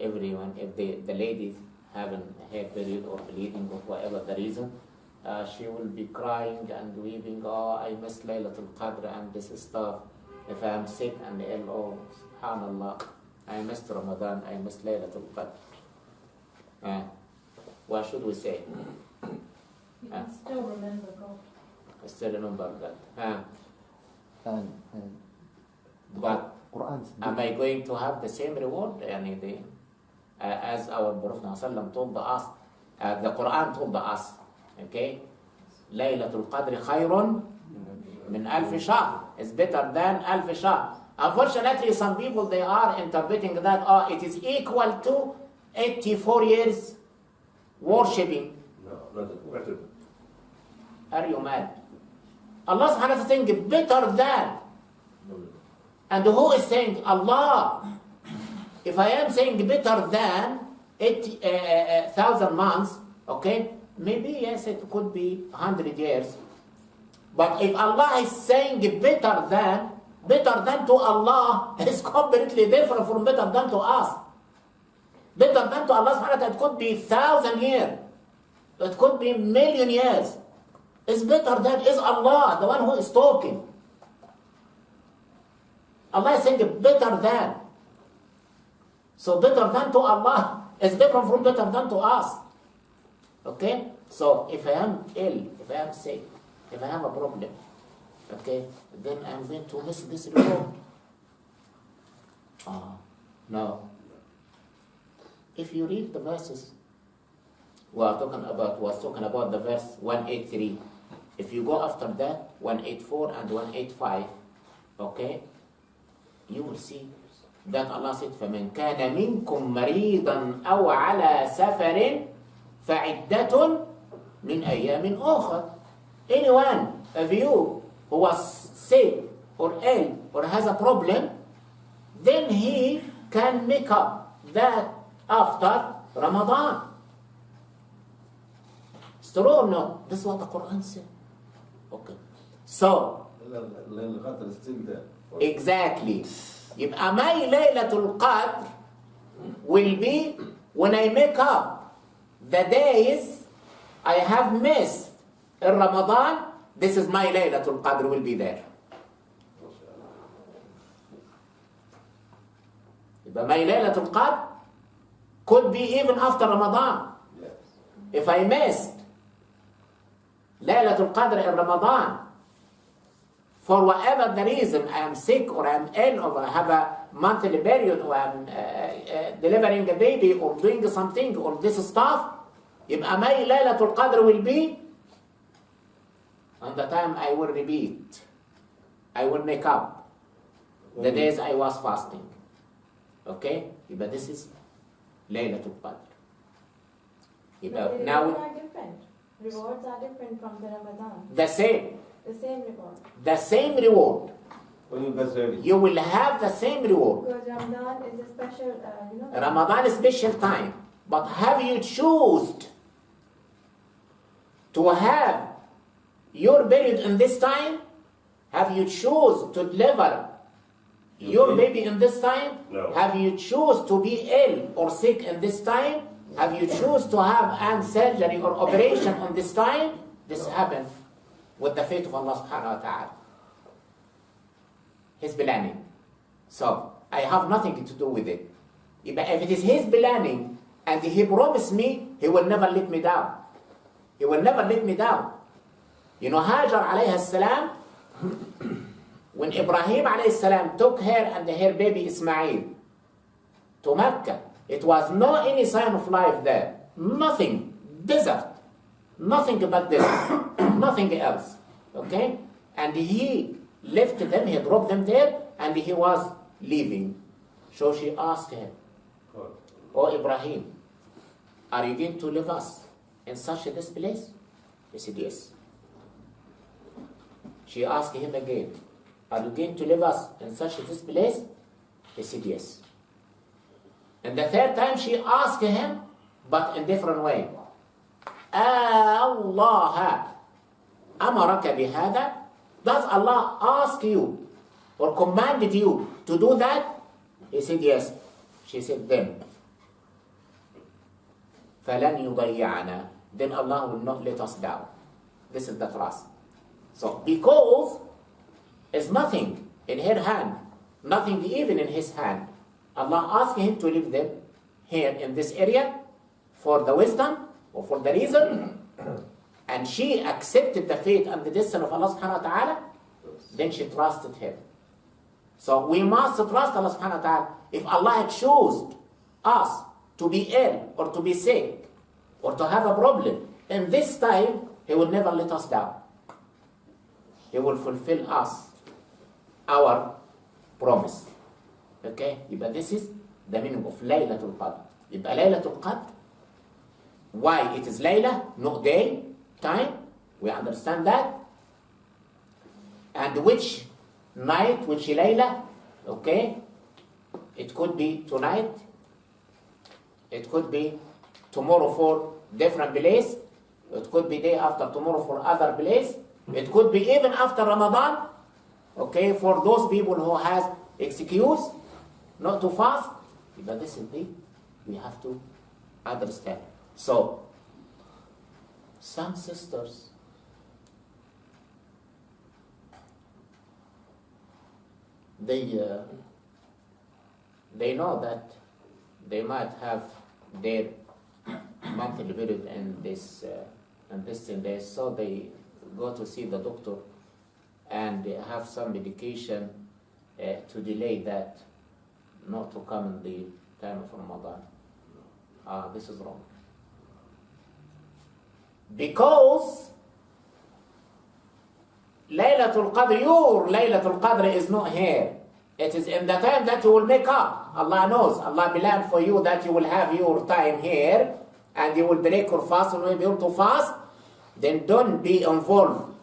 Everyone, if the ladies having hair period or bleeding or whatever the reason, she will be crying and weeping, oh, I missed Laylat al-Qadr and this stuff. If I am sick and ill, oh, subhanallah, I missed Ramadan, I missed Laylat al-Qadr. What should we say? You can still remember God. I still remember that. And But Quran's am I going to have the same reward? As our Prophet ﷺ told us, the Quran told us, okay? Laylatul Qadr khayrun min alf shahr. It's better than alf shahr. Unfortunately, some people, they are interpreting that, it is equal to 84 years worshipping. No, not it. Are you mad? Allah subhanahu wa ta'ala is saying better than. And who is saying? Allah. If I am saying better than 1,000 months, okay, maybe yes, it could be 100 years. But if Allah is saying better than to Allah is completely different from better than to us. Better than to Allah subhanahu wa ta'ala, it could be 1,000 years. It could be 1,000,000 years. It's better than is Allah, the one who is talking. Allah is saying better than. So better than to Allah is different from better than to us. Okay? So if I am ill, if I am sick, if I have a problem, okay, then I'm going to miss this reward. No. If you read the verses, we was talking about the verse 183. If you go after that, 184 and 185, okay, you will see that Allah said, فَمَنْ كَانَ مِنْكُمْ مَرِيضًا أَوْ عَلَى سَفَرٍ فَعِدَّةٌ مِنْ أَيَّامٍ أُخَرٍ. Anyone of you who was sick or ill or has a problem, then he can make up that after Ramadan. It's true or not? This is what the Quran said. Okay. So, Laylat is still there. Exactly. يبقى my Laylatul Qadr will be when I make up the days I have missed in Ramadan. This is my Laylatul Qadr will be there. يبقى my Laylatul Qadr could be even after Ramadan. Yes. If I missed Laylatul Qadr in Ramadan, for whatever the reason, I am sick or I am ill or I have a monthly period or I am delivering a baby or doing something or this stuff, يبقى my Laylatul Qadr will be on the time I will repeat. I will make up the days I was fasting. Okay? But this is Laylatul Qadr. But the Now rewards are different. Rewards are different from the Ramadan. the same. The same reward. The same reward. When you get ready. You will have the same reward. Because Ramadan is a special, Ramadan is special time. But have you chosen to have your period in this time? Have you choose to deliver your baby in this time? No. Have you choose to be ill or sick in this time? Have you choose to have an surgery or operation on this time? This happened with the faith of Allah subhanahu wa ta'ala. His planning. So, I have nothing to do with it. If it is His planning and He promised me, He will never let me down. He will never let me down. You know, Hajar alayhi salam, when Ibrahim alayhi salam took her and her baby Ismail to Mecca, it was no any sign of life there. Nothing. Desert. Nothing but this. Nothing else. Okay? And he left them, he dropped them there, and he was leaving. So she asked him, "Oh Ibrahim, are you going to leave us in such this place?" He said, "Yes." She asked him again, "Are you going to leave us in such this place?" He said, "Yes." And the third time she asked him, but in different way. Allah amaraka bihada? Does Allah ask you or commanded you to do that? He said, "Yes." She said, "Then فَلَنْ يُضَيِّعَنَا." Then Allah will not let us down. This is the trust. So, because it's nothing in her hand, nothing even in his hand, Allah asked him to leave them here in this area for the wisdom or for the reason, and she accepted the faith and the destiny of Allah subhanahu wa ta'ala, then she trusted him. So we must trust Allah subhanahu wa ta'ala. If Allah had chosen us to be ill or to be sick or to have a problem, in this time, He will never let us down. He will fulfill us, our promise. Okay? But this is the meaning of Laylatul Qadr. يبقى Laylatul Qadr, why it is Layla, no day, time, we understand that. And which night, which Layla, okay? It could be tonight, it could be tomorrow for different place, it could be day after tomorrow for other place, it could be even after Ramadan, okay, for those people who has excuse not to fast. But this is the, we have to understand. So, some sisters, they know that they might have their monthly period and this thing there, so they go to see the doctor and have some medication to delay that, not to come in the time of Ramadan. This is wrong. Because Laylatul Qadr, your Laylatul Qadr is not here. It is in the time that you will make up. Allah knows. Allah planned for you that you will have your time here and you will break your fast and will be able to fast. Then don't be involved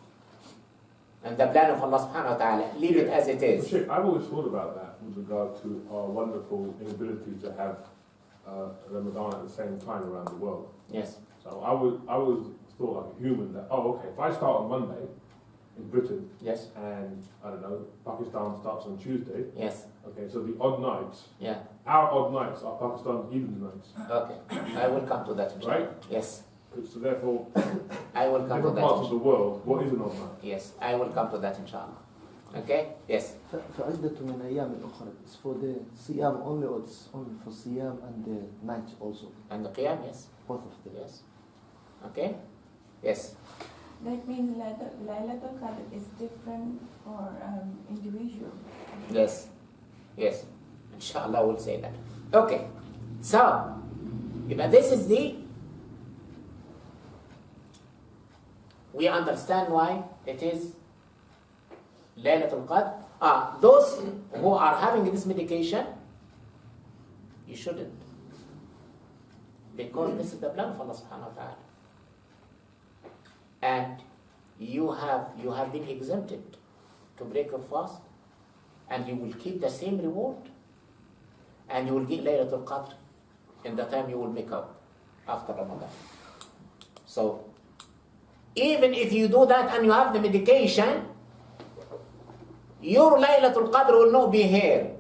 in the plan of Allah subhanahu wa ta'ala. Leave it as it is. Sheikh, I've always thought about that with regard to our wonderful inability to have Ramadan at the same time around the world. Yes. So I was thought like a human that, okay, if I start on Monday in Britain, Yes. and I don't know, Pakistan starts on Tuesday. Yes. Okay, so the odd nights, Yeah. our odd nights are Pakistan's even nights, Okay. I will come to that. inshallah. right? Yes. So therefore, I will come to different that. parts of the world, what is an odd night? Yes. I will come to that inshallah. Okay? Yes. فعدة من أيام أخرى. It's for the Siyam only, or it's only for Siyam and the night also? And the Qiyam, yes. Both of them. Yes. Okay? Yes. That means Laylat al-Qadr is different for individual. Yes. Yes. Inshallah we'll say that. Okay. So, this is we understand why it is Laylat al-Qadr. Those who are having this medication, you shouldn't. Because this is the plan of Allah subhanahu wa ta'ala. And you have been exempted to break your fast, and you will keep the same reward, and you will get Laylat al-Qadr in the time you will make up after Ramadan. So, even if you do that and you have the medication, your Laylat al-Qadr will not be here.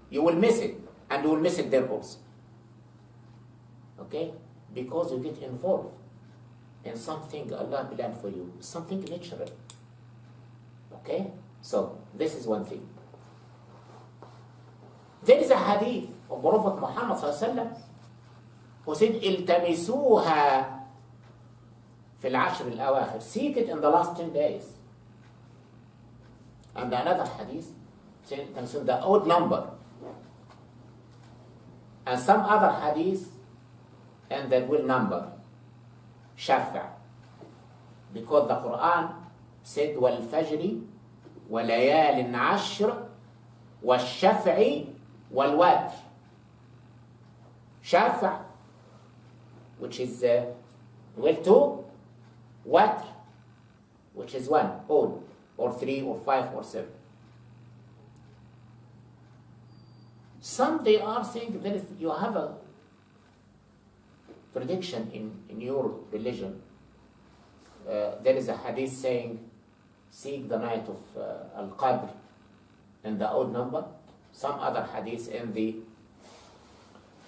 You will miss it, and you will miss it there also. Okay? Because you get involved in something Allah planned for you, something natural. Okay? So, this is one thing. There is a hadith of Prophet Muhammad ﷺ who said, التمسوها في العشر الأواخر. Seek it in the last 10 days. And another hadith said, the odd number. And some other hadith, and that will number. Shafa. Because the Quran said, وَالْفَجْرِ وَلَيَالٍ عَشْرٍ وَالشَّفْعِ وَالْوَتْرِ. Shafa, which is 2, watr, which is 1, odd, or 3, or 5, or 7. Some they are saying that you have a prediction in your religion. There is a hadith saying, seek the night of Al-Qadr in the odd number. Some other hadiths in the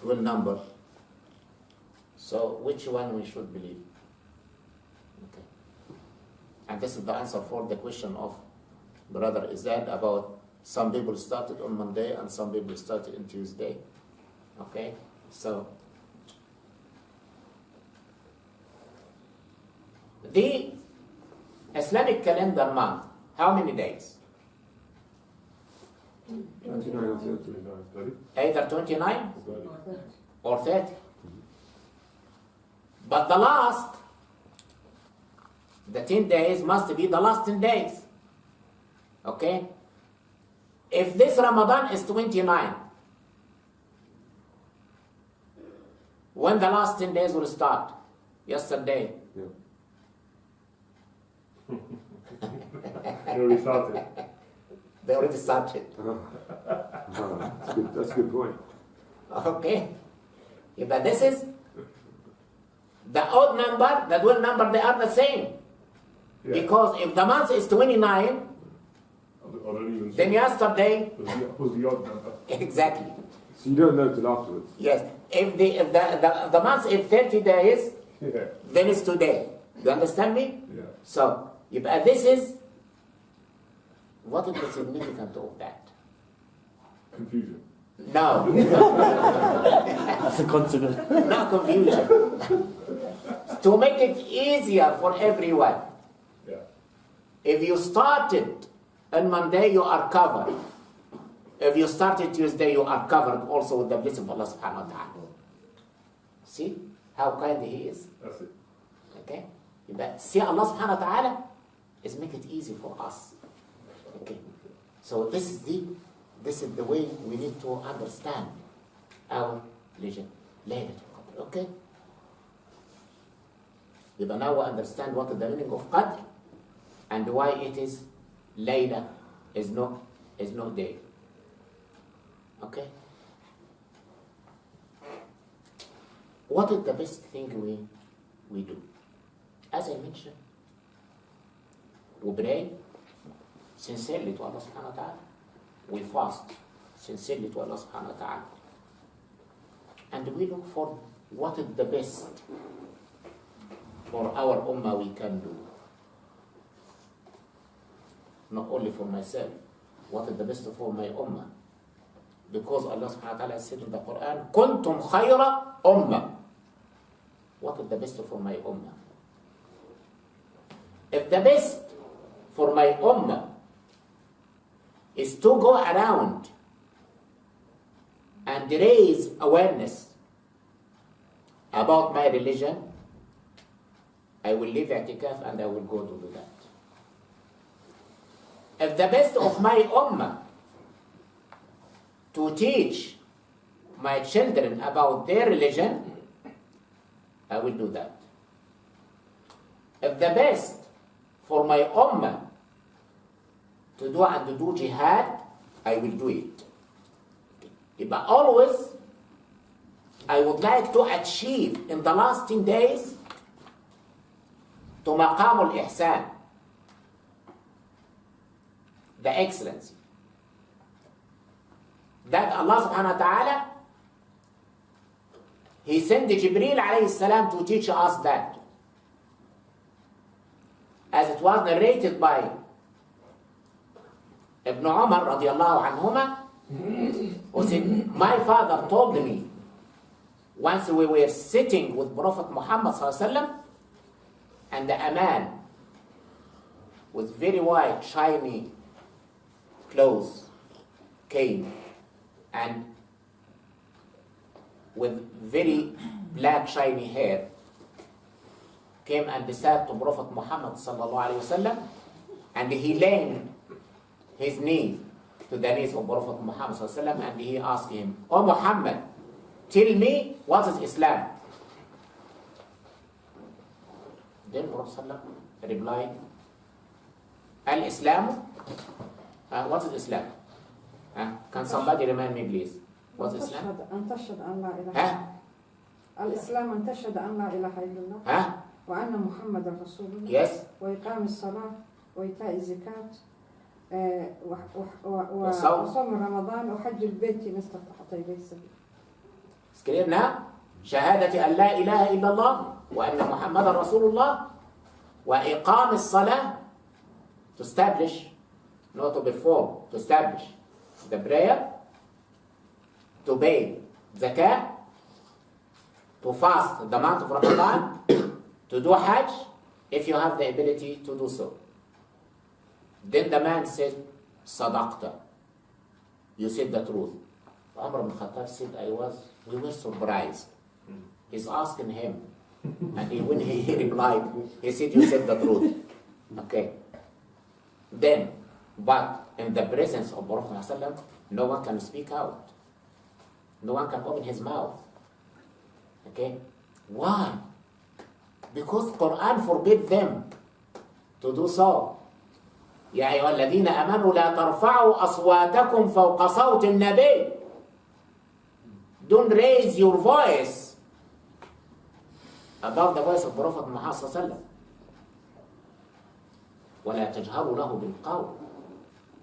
real number. So which one we should believe? Okay. And this is the answer for the question of Brother Izad about some people started on Monday and some people started on Tuesday. Okay? So the Islamic calendar month, how many days? 29 or 30. Either 29 30. or 30. But the 10 days must be the last 10 days. Okay? If this Ramadan is 29, when the last 10 days will start? Yesterday. Yeah. You already started. They already started. That's a good point. Okay? Yeah, but this is the odd number, the dual number, they are the same. Yeah. Because if the month is 29, then yesterday, was the odd number. exactly. So you don't know till afterwards. Yes. If the month is 30 days, Yeah. then it's today. You understand me? Yeah. So, this is, what is the significance of that? Confusion. No. That's a consequence. Not confusion. To make it easier for everyone. Yeah. If you started on Monday, you are covered. If you started Tuesday, you are covered also with the blessing of Allah subhanahu wa ta'ala. See how kind He is? That's it. Okay? See, Allah subhanahu wa ta'ala is make it easy for us. Okay? So this is the way we need to understand our religion. Laylat al-Qadr. Okay? Now we understand what is the meaning of Qadr and why it is Layla is no day. Okay? What is the best thing we do? As I mentioned, We pray sincerely to Allah subhanahu wa ta'ala. We fast sincerely to Allah subhanahu wa ta'ala. And we look for what is the best for our ummah we can do. Not only for myself. What is the best for my ummah? Because Allah subhanahu wa ta'ala said in the Quran, Kuntum khayra ummah. What is the best for my ummah? If the best for my ummah is to go around and raise awareness about my religion, I will leave i'tikaf and I will go to do that. If the best of my ummah to teach my children about their religion, I will do that. If the best for my ummah to do jihad, I will do it. But always, I would like to achieve in the last 10 days to maqam al-ihsan, the excellency. That Allah subhanahu wa ta'ala, He sent Jibreel alayhi salam to teach us that. As it was narrated by Ibn Umar radiallahu anhuma, who said, my father told me once we were sitting with Prophet Muhammad sallallahu alaihi wasallam, and a man with very white, shiny clothes came, and with very black, shiny hair, came and sat to Prophet Muhammad sallallahu alaihi wasallam, and he laid his knees to the knees of Prophet Muhammad sallallahu alaihi wasallam, and he asked him, "O Muhammad, tell me what is Islam?" Then Prophet sallallahu alaihi wasallam replied, "Al-Islam, what is Islam? Can somebody remind me, please? What is Islam?" أن تشهد أن لا إله إلا الله. الإسلام أن تشهد أن لا إله إلا الله وأن محمد رسول الله. Yes. وإقام الصلاة وإيتاء الزكاة وصوم رمضان وحج البيت إن استطعت إليه سبيلا. It's clear now? شهادة أن لا إله إلا الله وأن محمد رسول الله وإقام الصلاة, to establish, not to perform, to establish the prayer, to pay zakah, to fast the month of Ramadan, to do hajj, if you have the ability to do so. Then the man said, Sadaqta, you said the truth. Umar ibn Khattab said, we were surprised. He's asking him, and when he replied, he said, you said the truth. Okay. Then, but in the presence of Prophet ﷺ, no one can speak out. No one can open his mouth. Okay? Why? Because Quran forbid them to do so. يا أيها الذين آمنوا لا ترفعوا أصواتكم فوق صوت النبي. Don't raise your voice above the voice of Prophet Muhammad صلى الله عليه وسلم. ولا تجهروا له بالقول.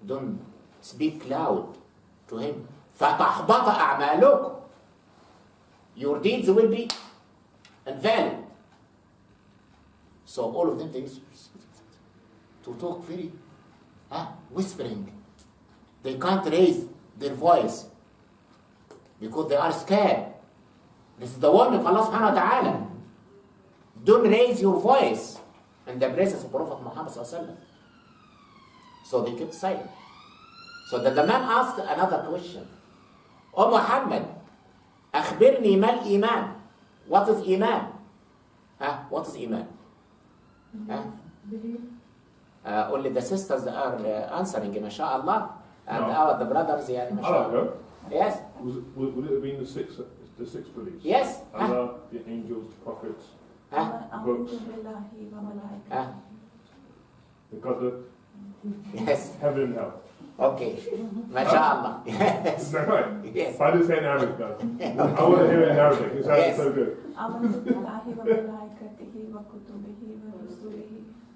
Don't speak loud to him. فتحبط أعمالكم. Your deeds will be invalid. So all of them, they used to talk very whispering. They can't raise their voice because they are scared. This is the word of Allah subhanahu wa ta'ala. Don't raise your voice in the presence of Prophet Muhammad sallallahu alaihi wasallam. So they kept silent. So the man asked another question. "O Muhammad, أخبرني ما الإيمان? What is Iman?" What is Iman? Only the sisters are answering, mashallah, and the brothers, mashallah. Yes. Would it have been the six beliefs? Yes. Allah, the angels, the prophets, books, the Qadr, yes, heaven and hell. Okay, mashallah. Yes. Is that right? Yes. But I didn't say it in Arabic, guys. I want to hear it in Arabic. It sounds Yes. so good.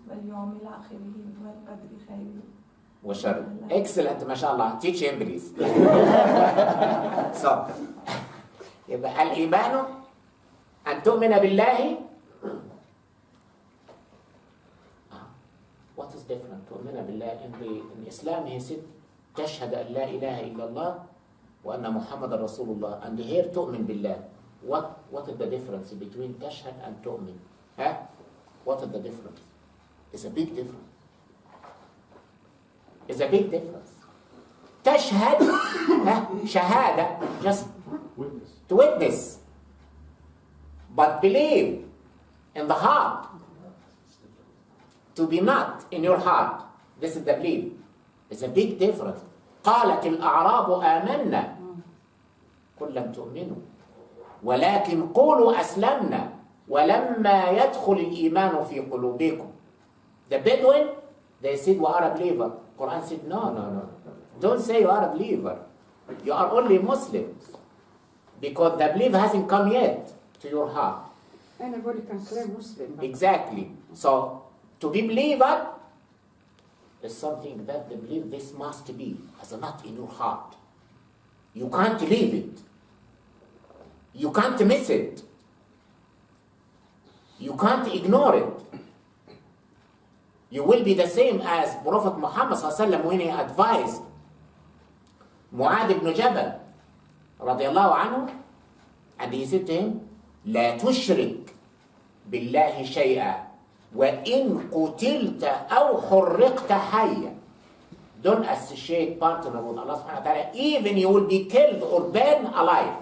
واليوم الآخره والقدر خيره وشر. Excellent, ما شاء الله. Teach him please. So, يبقى الإيمان أن تؤمن بالله. What is different? تؤمن بالله in Islam he said تشهد أن لا إله إلا الله وأن محمد رسول الله. And here تؤمن بالله. What is the difference between تشهد and تؤمن? Huh? What is the difference? It's a big difference. It's a big difference. تشهد شهادة just Witness. to witness, but believe in the heart. To be not in your heart. This is the belief. It's a big difference. قالت الأعراب آمنا قل لم تؤمنوا ولكن قولوا أسلمنا ولما يدخل الإيمان في قلوبكم. The Bedouin, they said we are a believer. Quran said no. Don't say you are a believer. You are only Muslims. Because the belief hasn't come yet to your heart. Anybody can claim Muslim. Exactly. So, to be believer is something that the belief this must be as a nut in your heart. You can't leave it. You can't miss it. You can't ignore it. You will be the same as Prophet Muhammad ﷺ when he advised Mu'adh ibn Jabal radiallahu anhu, and he said to him, لا تشرك بالله شيئا وإن قتلت أو حرقت حيا. Don't associate partner with Allah subhanahu wa ta'ala, even you will be killed or burned alive.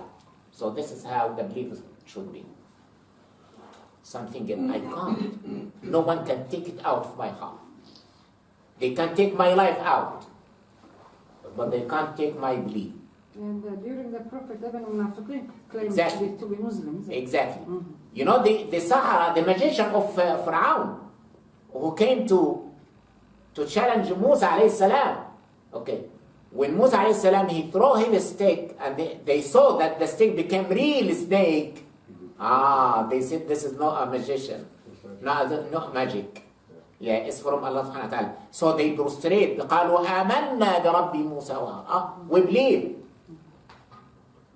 So this is how the belief should be. Something that I can't. No one can take it out of my heart. They can take my life out, but they can't take my belief. And during the Prophet, even Munafiqeen claimed Exactly. to be Muslims. Exactly. Mhm. You know, the Sahara, the magician of Fir'aun, who came to challenge Musa alayhi salam. Okay. When Musa alayhi salam, he threw his stick, and they saw that the stick became real snake. They said this is not a magician. Not magic. Yeah, it's from Allah subhanahu wa ta'ala. So they prostrate. قالوا آمنا برب موسى وهارون. We believe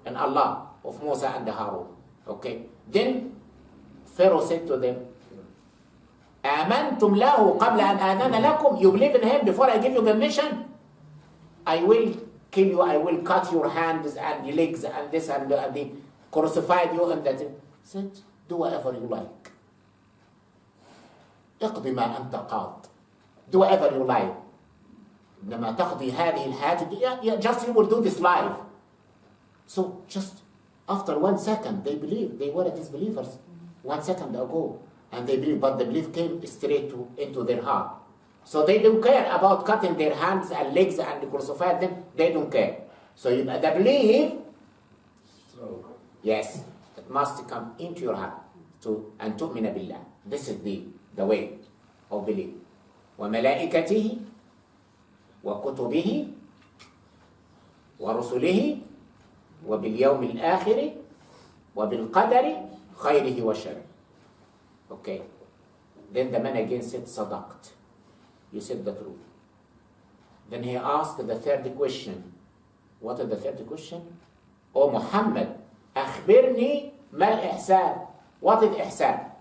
in Allah of Musa and Harun. Okay. Then Pharaoh said to them, آمنتم له قبل أن آذن لكم. You believe in him before I give you permission? I will kill you. I will cut your hands and legs and this and the crucify you and that. Said, do whatever you like. اقضي ما أنت قاض. Do whatever you like. لما تقضي هذه الحياة, just you will do this life. So just after 1 second, they believe. They were disbelievers 1 second ago. And they believe, but the belief came straight into their heart. So they don't care about cutting their hands and legs and crucify them. They don't care. So the belief, yes, it must come into your heart. And تؤمن بالله. This is the way of belief. وملائكته وكتبه ورسله وباليوم الآخر وبالقدر خيره وشره. Okay. Then the man again said, صدقت. You said the truth. Then he asked the third question. What is the third question? Oh Muhammad, أخبرني ما الإحسان. What is إحسان?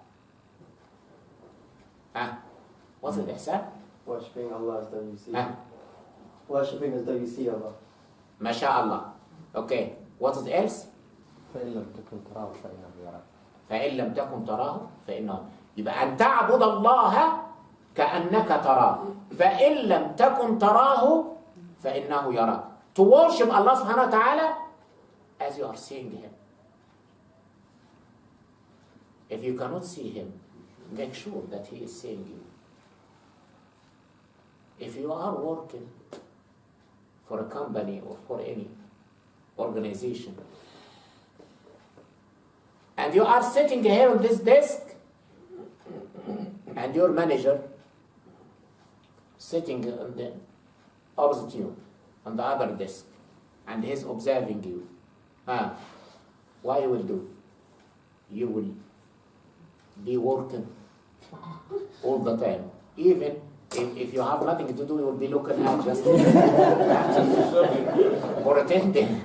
What is إحسان? Worshipping Allah as though you see. Huh? Worshipping as though you see Allah. ما شاء الله. Okay. What is else? فإن لم تكن تراه فإنه يراك. فإن لم تكن تراه فإنه. يبقى أن تعبد الله كأنك تراه. فإن لم تكن تراه فإنه يراك. To worship Allah subhanahu wa ta'ala as you are seeing him. If you cannot see him, make sure that he is seeing you. If you are working for a company or for any organization, and you are sitting here on this desk, and your manager sitting on the opposite you, on the other desk, and he's observing you, what you will do? You will be working all the time Even if you have nothing to do, you will be looking at just for attending.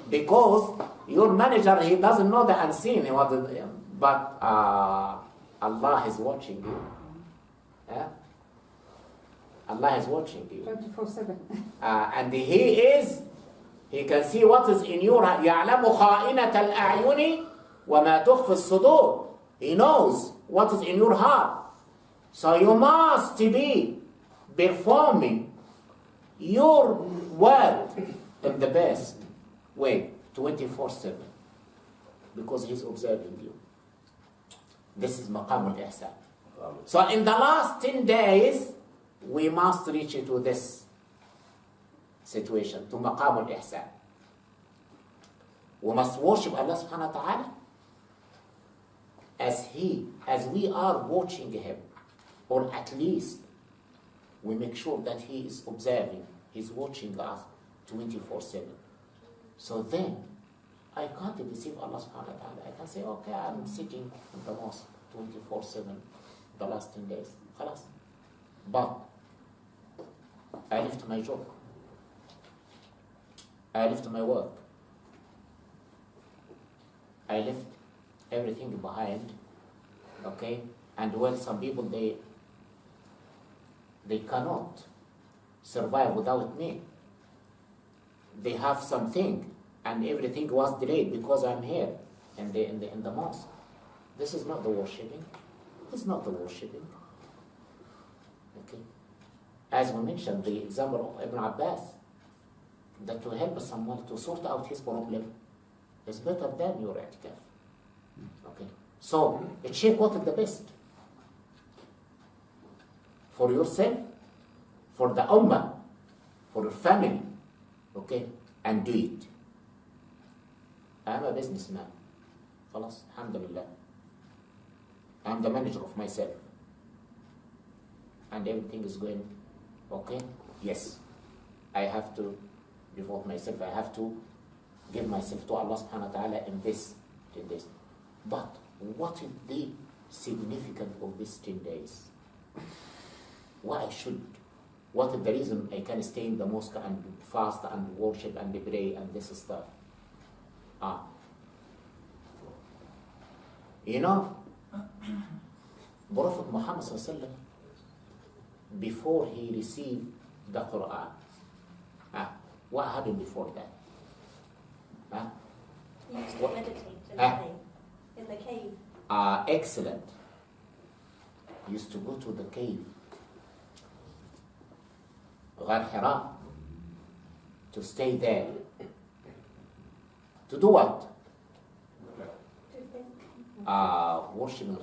Because your manager, he doesn't know the unseen, but Allah is watching you. Yeah? Allah is watching you. 24/7. And He can see what is in your heart. يَعْلَمُ خَائِنَةَ الْأَعْيُنِ وَمَا تُخْفِي الصُّدُورِ. He knows what is in your heart. So you must be performing your work in the best way, 24/7. Because He's observing you. This is maqam al-ihsan. So in the last 10 days, we must reach to this situation, to maqam al-ihsan. We must worship Allah subhanahu wa ta'ala as we are watching Him, or at least we make sure that He is observing, He's watching us 24/7. So then, I can't deceive Allah subhanahu wa ta'ala. I can say, okay, I'm sitting in the mosque 24/7 the last 10 days. Khalas. But I left my job. I left my work. I left everything behind. Okay? And when some people, they cannot survive without me. They have something, and everything was delayed because I'm here in the mosque. This is not the worshipping. This is not the worshipping. Okay? As we mentioned, the example of Ibn Abbas, that to help someone to sort out his problem is better than your i'tikaf. Okay? So, check what is the best for yourself, for the ummah, for your family, okay? And do it. I am a businessman. Khalas, alhamdulillah. I am the manager of myself. And everything is going okay? Yes. I have to devote myself. I have to give myself to Allah subhanahu wa ta'ala in this 10 days. But what is the significance of these 10 days? What is the reason I can stay in the mosque and fast and worship and pray and this stuff? You know, Prophet Mohamed sallallahu alaihi wasallam, before he received the Quran, what happened before that? He used to meditate in the cave. Excellent. He used to go to the cave, Ghar Hira, to stay there. To do what? To think. Worshiping,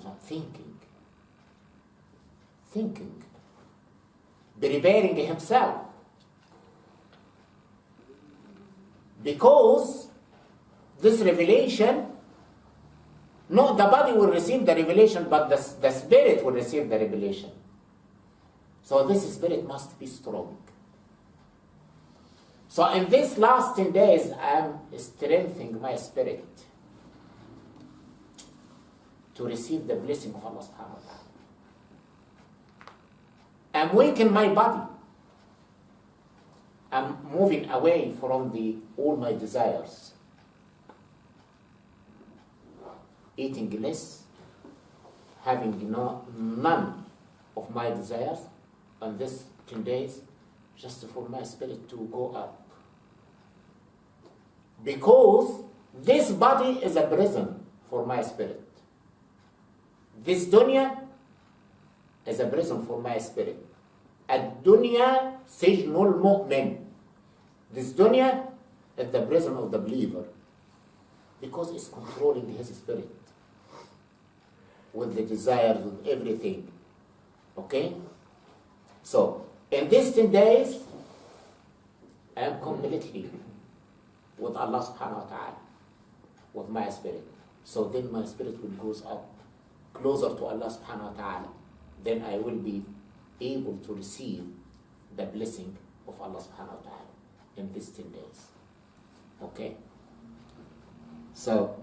thinking, preparing himself. Because this revelation, not the body will receive the revelation, but the spirit will receive the revelation. So this spirit must be strong. So in these last 10 days, I am strengthening my spirit to receive the blessing of Allah subhanahu wa ta'ala. I'm weakening my body. I'm moving away from all my desires. Eating less, having none of my desires, and this 10 days, just for my spirit to go up. Because this body is a prison for my spirit. This dunya is a prison for my spirit. Ad-dunya sijnul mu'min. This dunya is the prison of the believer. Because it's controlling his spirit. With the desires, with everything. Okay? So, in these 10 days, I am completely with Allah subhanahu wa ta'ala, with my spirit. So then my spirit will goes up closer to Allah subhanahu wa ta'ala. Then I will be able to receive the blessing of Allah subhanahu wa ta'ala in these 10 days. Okay? So,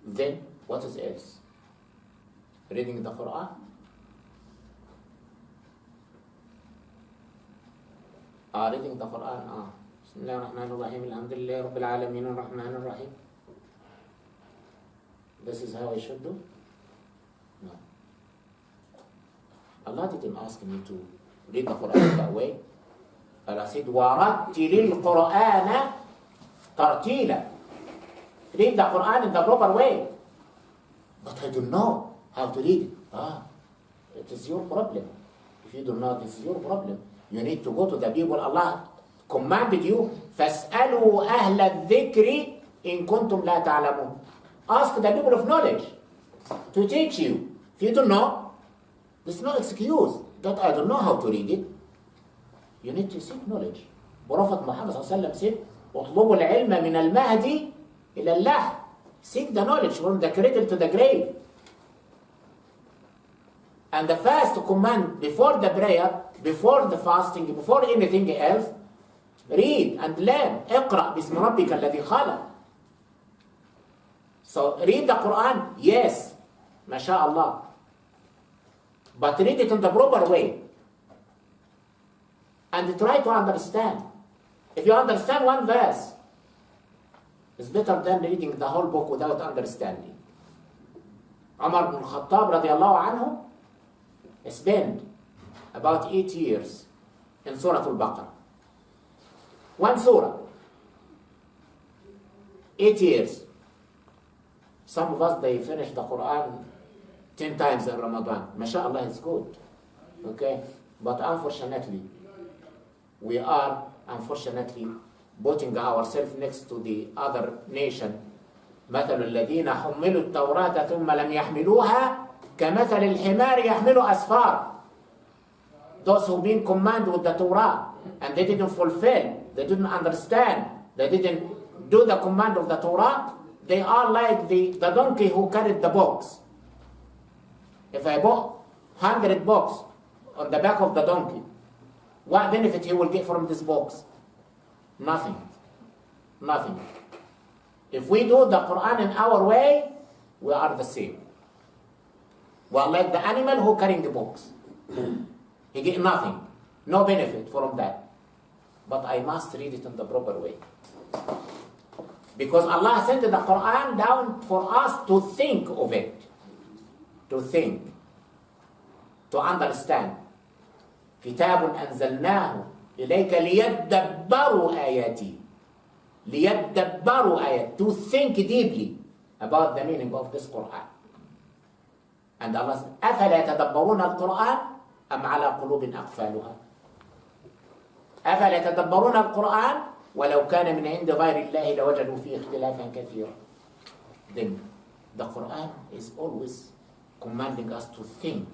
Then, what is else? Reading the Quran? Reading the Quran. Bismillah ar-Rahman ar-Rahim. Alhamdulillah Rabbil Alameen ar-Rahman ar-Rahim. This is how I should do? No. Allah didn't ask me to read the Quran that way. Allah said, وَرَتِّلِ الْقُرْآنَ تَرْتِيلًا. Read the Quran in the proper way. But I don't know how to read it. It is your problem. If you don't know, this is your problem. You need to go to the people Allah commanded you. فَاسْأَلُوا أَهْلَ الذِّكْرِ إِن كُنتُمْ لَا تَعْلَمُونَ. Ask the people of knowledge to teach you. If you don't know, there's no excuse that I don't know how to read it. You need to seek knowledge. Prophet Mohamed said, اطلبوا العلم من المهدي إلى اللحد. Seek the knowledge from the cradle to the grave. And the first command before the prayer, before the fasting, before anything else, read and learn. اقرأ باسم ربك الذي خلق. So read the Quran, yes, mashallah. But read it in the proper way. And try to understand. If you understand one verse, it's better than reading the whole book without understanding. Umar ibn Khattab radiallahu anhu spent about 8 years in Surah Al-Baqarah. One surah. 8 years. Some of us, they finish the Quran 10 times in Ramadan. MashaAllah, it's good. Okay? But unfortunately, we are, putting ourselves next to the other nation. مثل الذين حملوا التوراة ثم لم يحملوها كمثل الحمار يحمل أسفار. Those who've been commanded with the Torah and they didn't fulfill, they didn't understand, they didn't do the command of the Torah, they are like the donkey who carried the box. If I bought 100 books on the back of the donkey, what benefit he will get from this box? Nothing. Nothing. If we do the Quran in our way, we are the same. We are like the animal who carrying the box. He get nothing. No benefit from that. But I must read it in the proper way. Because Allah sent the Quran down for us to think of it. To think. To understand. كتاب أنزلناه إليك ليدبروا آياتي. ليدبروا آيات. To think deeply about the meaning of this Quran. And Allah said, أفلا يتدبرون القرآن أم على قلوب أقفالها. أفلا يتدبرون القرآن ولو كان من عند غير الله لوجدوا فيه اختلافا كثيرا. Then the Quran is always commanding us to think.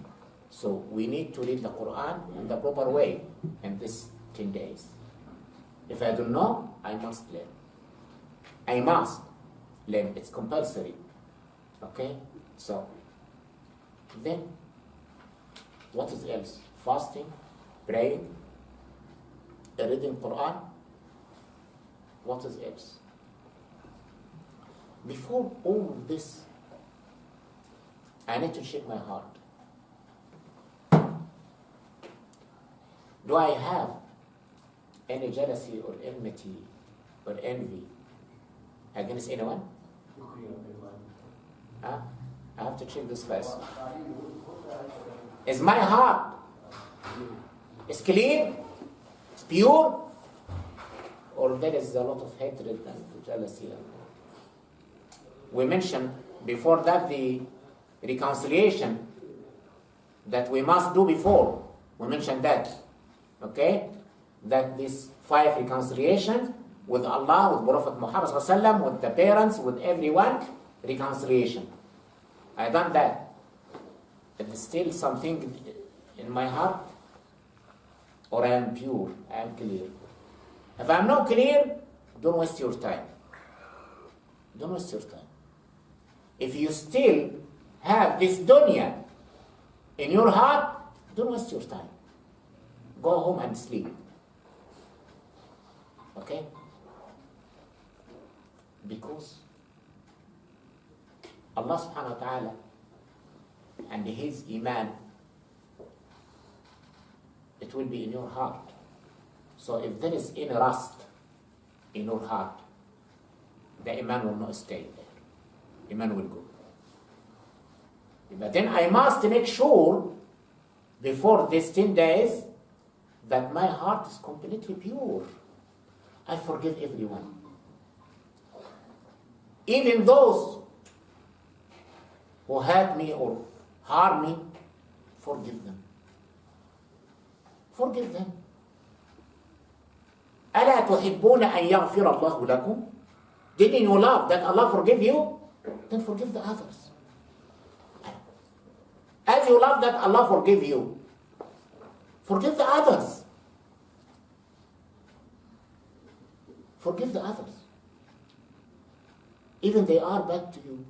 So we need to read the Quran in the proper way in these 10 days. If I don't know, I must learn. I must learn. It's compulsory. Okay? So, then, what is else? Fasting, praying, reading Quran. What is else? Before all of this, I need to check my heart. Do I have any jealousy or enmity or envy against anyone? I have to check this first. Is my heart is clean? It's pure? Or there is a lot of hatred and jealousy? We mentioned before that the reconciliation that we must do before. We mentioned that. Okay? That these 5 reconciliations with Allah, with Prophet Muhammad ﷺ, with the parents, with everyone, reconciliation. I done that. But there's still something in my heart, or I am pure, I am clear. If I'm not clear, don't waste your time. Don't waste your time. If you still have this dunya in your heart, don't waste your time. Go home and sleep. Okay? Because Allah subhanahu wa ta'ala and His Iman, it will be in your heart. So if there is any rust in your heart, the Iman will not stay there. Iman will go. But then I must make sure before these 10 days that my heart is completely pure. I forgive everyone. Even those who hurt me or harm me, forgive them. Forgive them. ألا تحبون أن يغفر الله لكم? Didn't you love that Allah forgive you? Then forgive the others. As you love that Allah forgive you, forgive the others. Forgive the others. Even they are bad to you.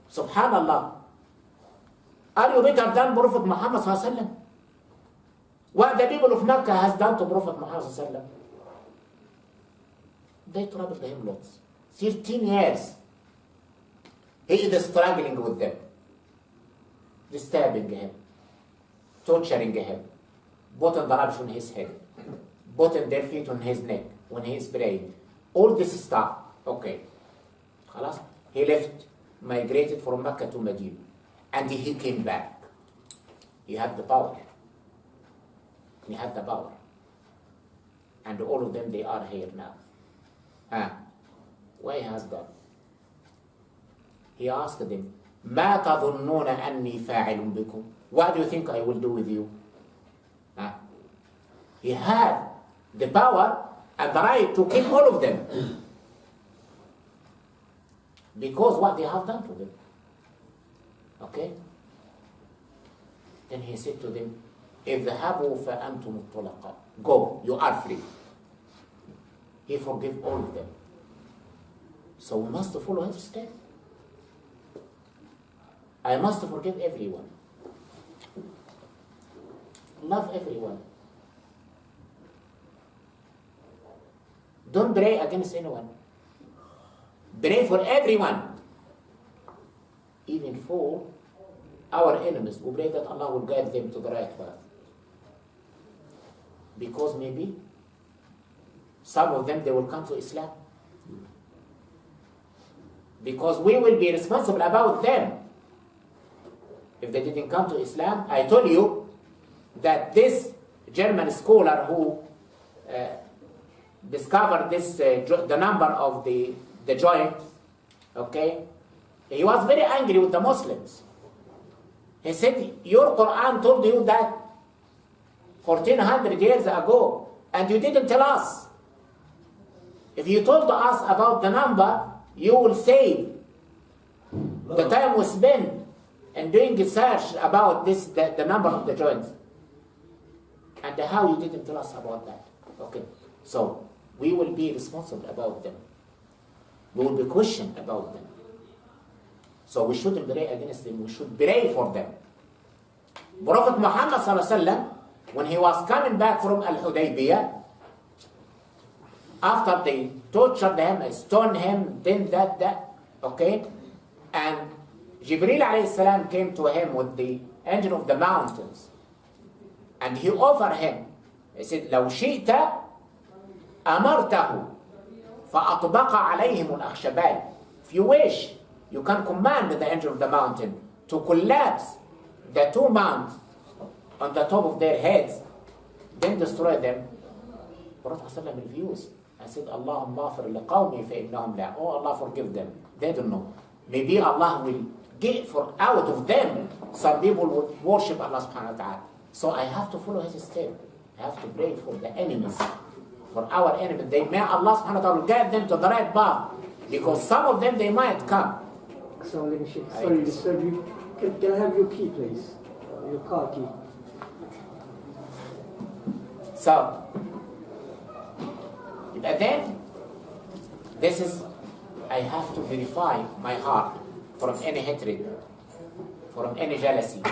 Subhanallah. Are you better than Prophet Muhammad sallallahu alaihi wasallam? What the people of Mecca has done to Prophet Muhammad sallallahu alaihi wasallam? They troubled him lots. 13 years. He is struggling with them. Disturbing him. Torturing him. Putting the rubbish on his head. Putting their feet on his neck when he is praying. All this stuff. Okay. خلاص? He left, migrated from Mecca to Medina. And he came back. He had the power. He had the power. And all of them, they are here now. What he has done? He asked them, مَا تَظُنُّونَ أَنِّي فَاعِلٌ بِكُمْ? What do you think I will do with you? He had the power and the right to kill all of them. Because what they have done to them. Okay? Then he said to them, اذهبوا فأنتم الطلقاء. Go, you are free. He forgave all of them. So we must follow his step. I must forgive everyone. Love everyone. Don't pray against anyone. Pray for everyone. Even for our enemies. We pray that Allah will guide them to the right path. Because maybe some of them, they will come to Islam. Because we will be responsible about them. If they didn't come to Islam, I told you that this German scholar who discovered this, the number of the joints, okay, he was very angry with the Muslims. He said, your Quran told you that 1400 years ago, and you didn't tell us. If you told us about the number, you will save the time we spend in doing research about this, the number of the joints. And how you didn't tell us about that. Okay, so we will be responsible about them. We will be questioned about them. So we shouldn't pray against them. We should pray for them. Prophet Muhammad sallallahu alaihi wasallam, when he was coming back from Al-Hudaybiyah, after they tortured him, stoned him, then that, okay, and Jibreel alayhi salam came to him with the angel of the mountains, and he offered him, he said, لو شئت أمرته فأطبق عليهم الأخشبان. If you wish, you can command the angel of the mountain to collapse the two mountains on the top of their heads, then destroy them. Prophet ﷺ refused. I said, Allahumma afir liqawmi fa innahum la. Oh Allah, forgive them. They don't know. Maybe Allah will get out of them. Some people would worship Allah subhanahu wa ta'ala. So I have to follow his step. I have to pray for the enemies. For our enemies. May Allah subhanahu wa ta'ala guide them to the right path. Because some of them, they might come. Sorry to disturb you. Can I have your key, please? Your car key. So, but then, this is, I have to verify my heart from any hatred, from any jealousy,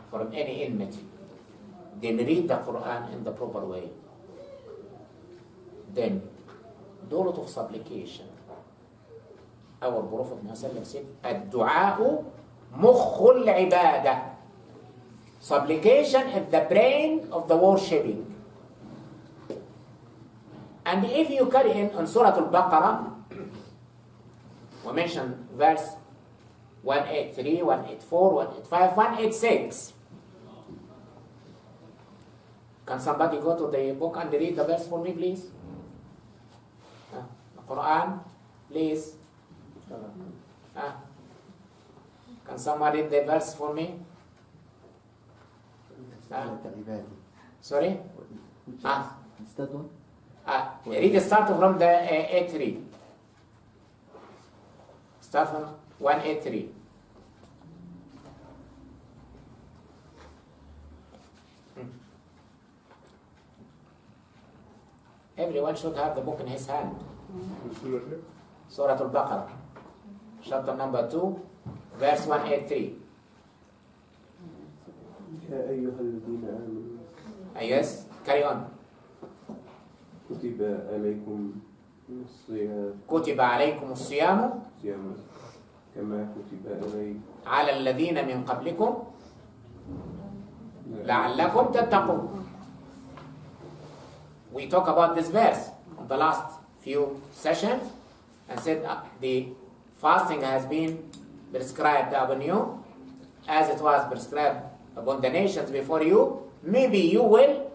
from any enmity. Then read the Quran in the proper way. Then, do a lot of supplication. our Prophet Muhammad said, الدعاء مخ العبادة. Supplication is the brain of the worshipping. And if you carry in on Surah Al-Baqarah, we mention verse 183, 184, 185, 186. Can somebody go to the book and read the verse for me, please? The Quran, please. Can somebody read the verse for me? Sorry? Is that one? Read start from the 83. Start from 183. Everyone should have the book in his hand. Surah Al-Baqarah, chapter number 2, verse 183. يا أيها الذين آمنوا. Yes, carry on. كتب عليكم الصيام. كتب عليكم الصيام كما كتب على الذين من قبلكم لعلكم تتقون. We talk about this verse on the last few sessions and said the fasting has been prescribed upon you as it was prescribed upon the nations before you. Maybe you will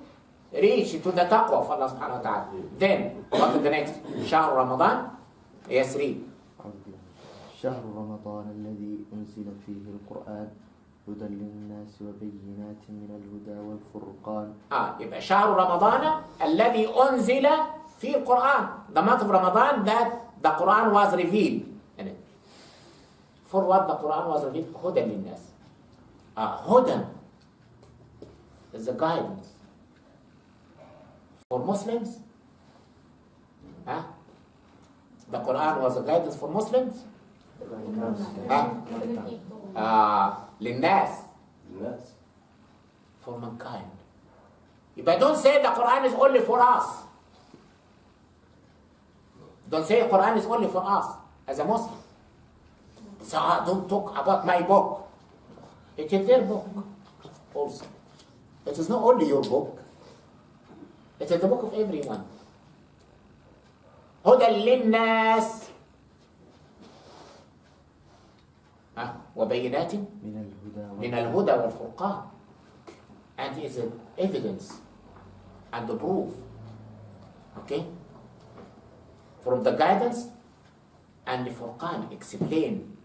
reach to the taqwa of Allah subhanahu wa ta'ala. Then, what is the next? شهر رمضان. Yes, read. شهر رمضان الذي أنزل فيه القرآن هدى للناس وبينات من الهدى والفرقان. يبقى شهر رمضان الذي أنزل فيه القرآن. The month of Ramadan that the Quran was revealed in it. For what the Quran was revealed? هدى للناس. هدى is a guidance for Muslims. The Quran was a guidance for Muslims. للناس. For mankind. If I don't say the Quran is only for us, don't say the Quran is only for us as a Muslim. So don't talk about my book. It is their book also. It is not only your book. It is the book of everyone. هدى للناس وبينات من الهدى والفرقان. And it is an evidence and the proof, okay, from the guidance and the Furqan explain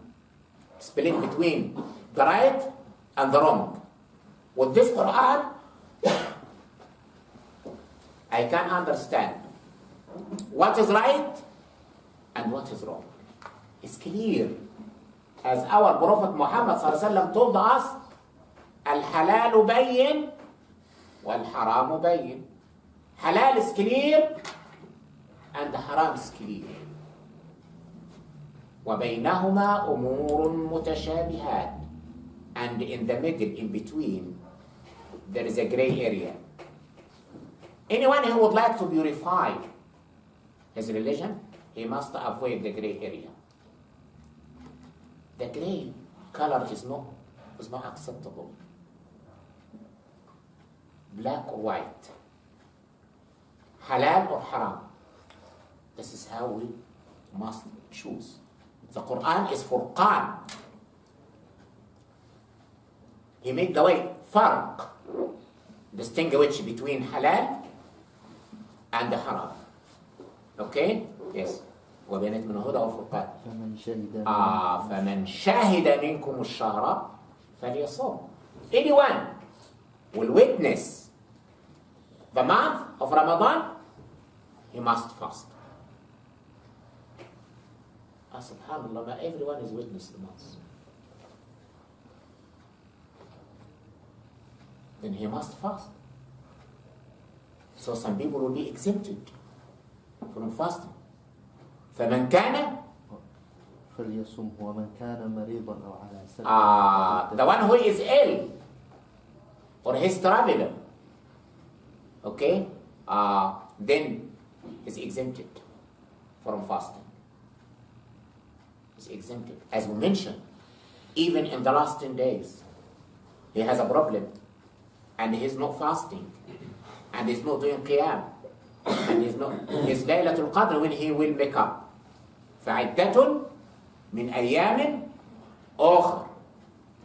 between the right and the wrong. With this Quran, I can understand what is right and what is wrong. It's clear. As our Prophet Mohamed told us, Al-halal bayin wal-haram bayin. Halal is clear and the haram is clear. وَبَيْنَهُمَا أُمُورٌ مُتَشَابِهَاتٌ. And in the middle, in between, there is a gray area. Anyone who would like to purify his religion, he must avoid the gray area. The gray color is not acceptable. Black or white. Halal or haram. This is how we must choose. The Quran is Furqan. He made the way farq, distinguish between halal and the haram. Okay? Yes. وبينات من الهدى والفرقان. فمن شهد منكم الشهر فليصوم. Anyone will witness the month of Ramadan, he must fast. Subhanallah, not everyone is witness the month. Then he must fast. So some people will be exempted from fasting. فمن كان فليصم ومن كان مريضا أو على سفر. The one who is ill or he's traveler, okay, then is exempted from fasting. It's exempted. As we mentioned, even in the last 10 days, he has a problem, and he's not fasting, and he's not doing qiyam, and he's Laylatul Qadr when he will make up. فَعِدَّةٌ مِنْ أَيَّامٍ أُخْرَ.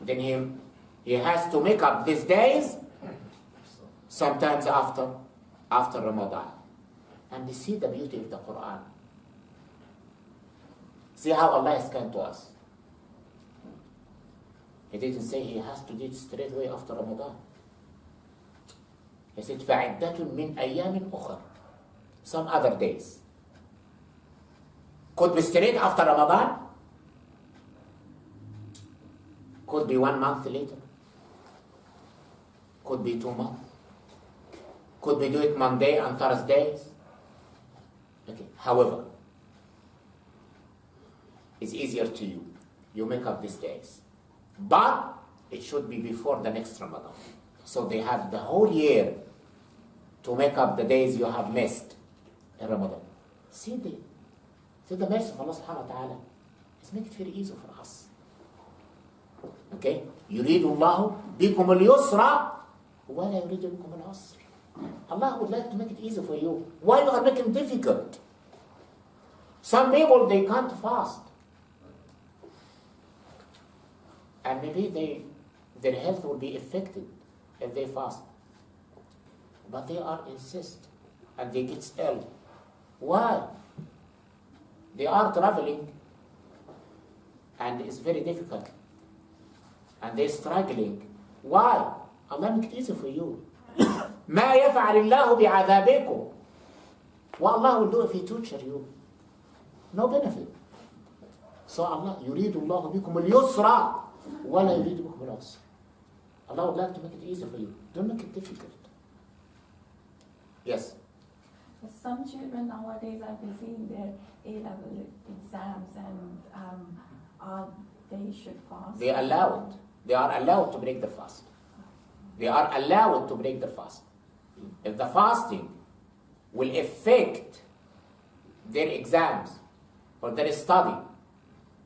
Then he has to make up these days sometimes after Ramadan. And you see the beauty of the Quran. See how Allah is kind to us. He didn't say he has to do it straight away after Ramadan. He said, فَعِدَّةٌ مِنْ أَيَّامٍ أُخْرَ. Some other days. Could be straight after Ramadan. Could be 1 month later. Could be 2 months. Could we do it Monday and Thursdays? Okay. However, it's easier to you. You make up these days. But it should be before the next Ramadan. So they have the whole year to make up the days you have missed in Ramadan. See the mercy of Allah subhanahu wa ta'ala. It's made it very easy for us. Okay? يريد الله بكم اليسر ولا يريد بكم العسر. Allah would like to make it easy for you. Why you are making it difficult? Some people, they can't fast. And maybe their health will be affected if they fast. But they are insist and they get ill. Why? They are traveling and it's very difficult. And they're struggling. Why? Allah make it easy for you. ما يفعل الله بعذابكم. What Allah will do if He torture you? No benefit. So Allah, يريد الله بكم اليسر ولا يريد بكم العسر. Allah would like to make it easy for you. Don't make it difficult. Yes. Some children nowadays are busy in their A-level exams, and they should fast. They are allowed. They are allowed to break the fast. They are allowed to break the fast. If the fasting will affect their exams or their study,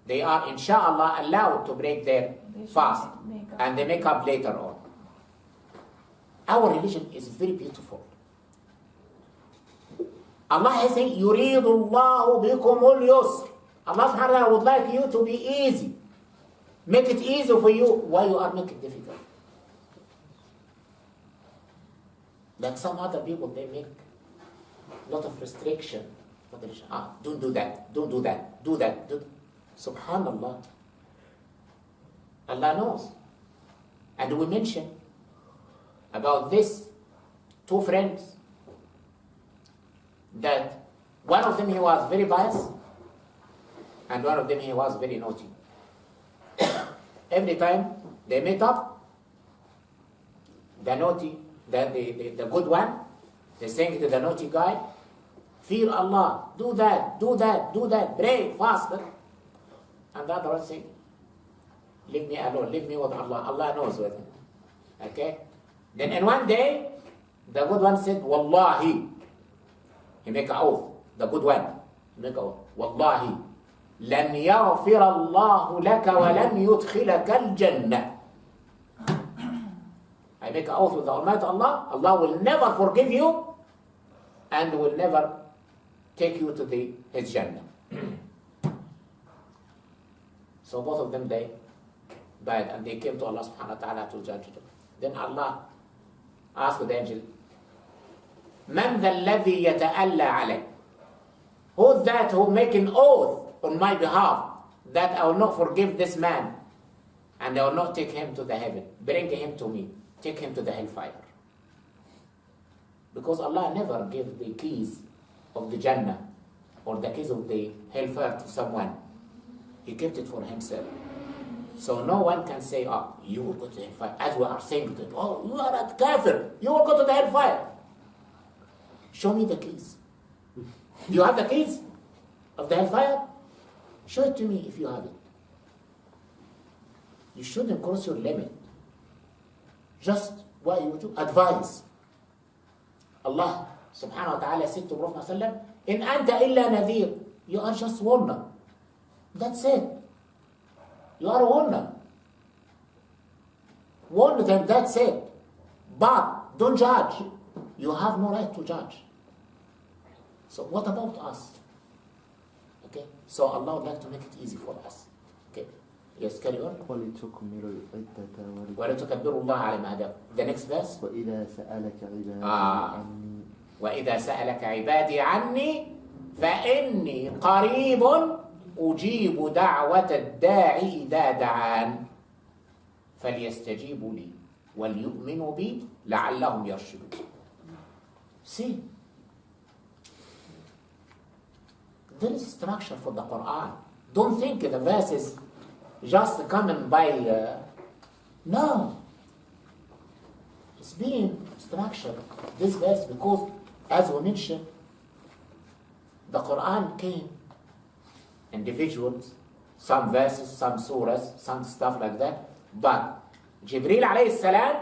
they are, inshallah, allowed to break their fast. And they make up later on. Our religion is very beautiful. Allah is saying, يُرِيدُ اللَّهُ بِكُمُ الْيُسْرِ. Allah subhanahu wa ta'ala would like you to be easy. Make it easy for you. Why you are making it difficult? Like some other people, they make a lot of restriction. Don't do that, don't do that, do that. Subhanallah. Allah knows. And we mentioned about this 2 friends that one of them he was very pious and one of them he was very naughty. Every time they met up, the naughty, the good one, they saying to the naughty guy, fear Allah, do that, do that, do that, pray, fast. And the other one saying, leave me alone, leave me with Allah. Allah knows with him. Okay? Then in one day, the good one said, Wallahi. He make an oath. The good one. He make an oath. Wallahi. لن يغفر الله لك ولن يدخلك الجنة. I make an oath with the Almighty Allah. Allah will never forgive you and will never take you to His Jannah. So both of them, they died and they came to Allah subhanahu wa ta'ala to judge them. Then Allah asked the angel, من ذا الذي يتألى عليه? Who's that who make an oath on my behalf that I will not forgive this man and I will not take him to the heaven? Bring him to me. Take him to the hellfire. Because Allah never gave the keys of the Jannah or the keys of the hellfire to someone. He kept it for himself. So no one can say, oh, you will go to the hellfire. As we are saying, oh, you are a kafir. You will go to the hellfire. Show me the keys. Do you have the keys of the hellfire? Show it to me if you have it. You shouldn't cross your limit. Just what you do, advise. Allah subhanahu wa ta'ala said to Prophet sallallahu in anta illa nadhir. You are just warner. That's it. You are warn them. Warn them, that's it. But don't judge. You have no right to judge. So what about us? Okay, so Allah would like to make it easy for us. Okay, yes, carry on. وَلِتُكَبِّرُوا اللَّهَ عَلَى مَا هَدَاكُمْ. The next verse. وَإِذَا سَأَلَكَ عِبَادِي عَنِّي وَإِذَا سَأَلَكَ عِبَادِي عَنِّي فَإِنِّي قَرِيبٌ أُجِيبُ دَعْوَةَ الدَّاعِ إِذَا دَعَانِ فَلْيَسْتَجِيبُوا لِي وَلْيُؤْمِنُوا بِي لَعَلَّهُمْ يَرْشُدُونَ. See, there is structure for the Quran. Don't think the verses just coming by. No. It's being structured, this verse, because as we mentioned, the Quran came individuals, some verses, some surahs, some stuff like that. But Jibreel alayhi salam,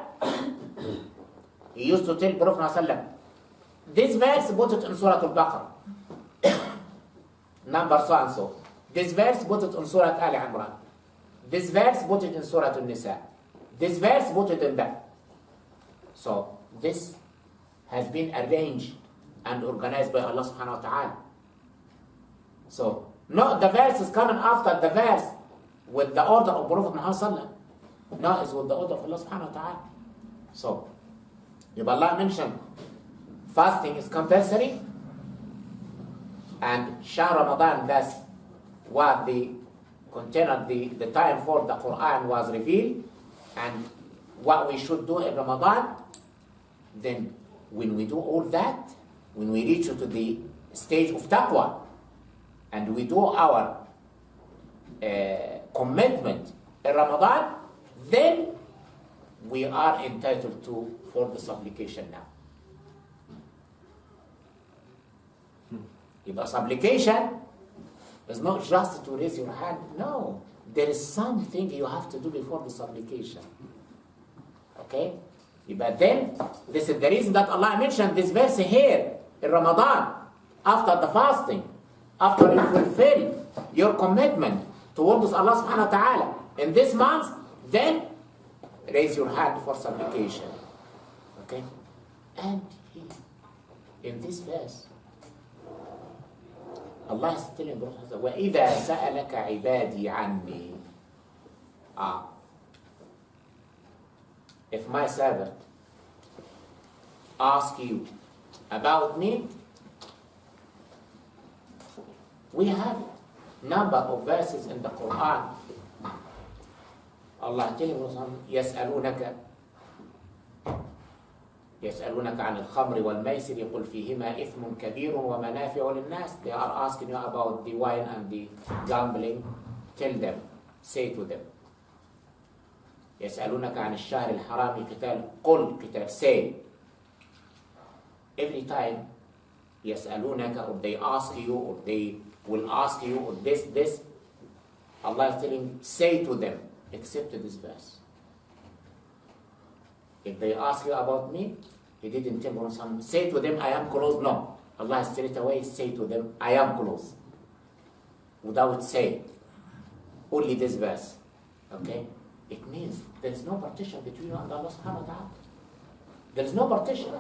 he used to tell Prophet sallam, this verse, put it in Surah Al-Baqarah. Number so and so. This verse, put it in Surah Al Imran. This verse, put it in Surah Al-Nisa. This verse, put it in that. So, this has been arranged and organized by Allah subhanahu wa ta'ala. So, not the verse is coming after the verse with the order of Prophet Muhammad sallam. No, it's with the order of Allah subhanahu wa ta'ala. So, if Allah mentioned fasting is compulsory, and Shahr Ramadan, that's what the container, the time for the Quran was revealed, and what we should do in Ramadan, then when we do all that, when we reach to the stage of taqwa, and we do our commitment in Ramadan, then we are entitled for the supplication now. If a supplication is not just to raise your hand, no. There is something you have to do before the supplication. Okay? But then, this is the reason that Allah mentioned this verse here in Ramadan, after the fasting, after you fulfill your commitment towards Allah subhanahu wa ta'ala in this month, then raise your hand for supplication. Okay? And in this verse, Allah is telling the Prophet, وَإِذَا سَأَلَكَ عِبَادِي عَنِّي. If my servant asks you about me, we have number of verses in the Quran. Allah telling us, يسألونك عن الخمر والميسر يقول فيهما إثم كبير ومنافع للناس. They are asking you about the wine and the gambling. Tell them, say to them. يسألونك عن الشهر الحرام قتال قل قتال. Say. Every time يسألونك, or they ask you, or they will ask you, or this, Allah is telling, say to them, except this verse. If they ask you about me, He didn't tell them some. Say to them, I am close. No. Allah straight away say to them, I am close. Without say. Only this verse. Okay? It means there is no partition between you and Allah subhanahu wa ta'ala. There is no partition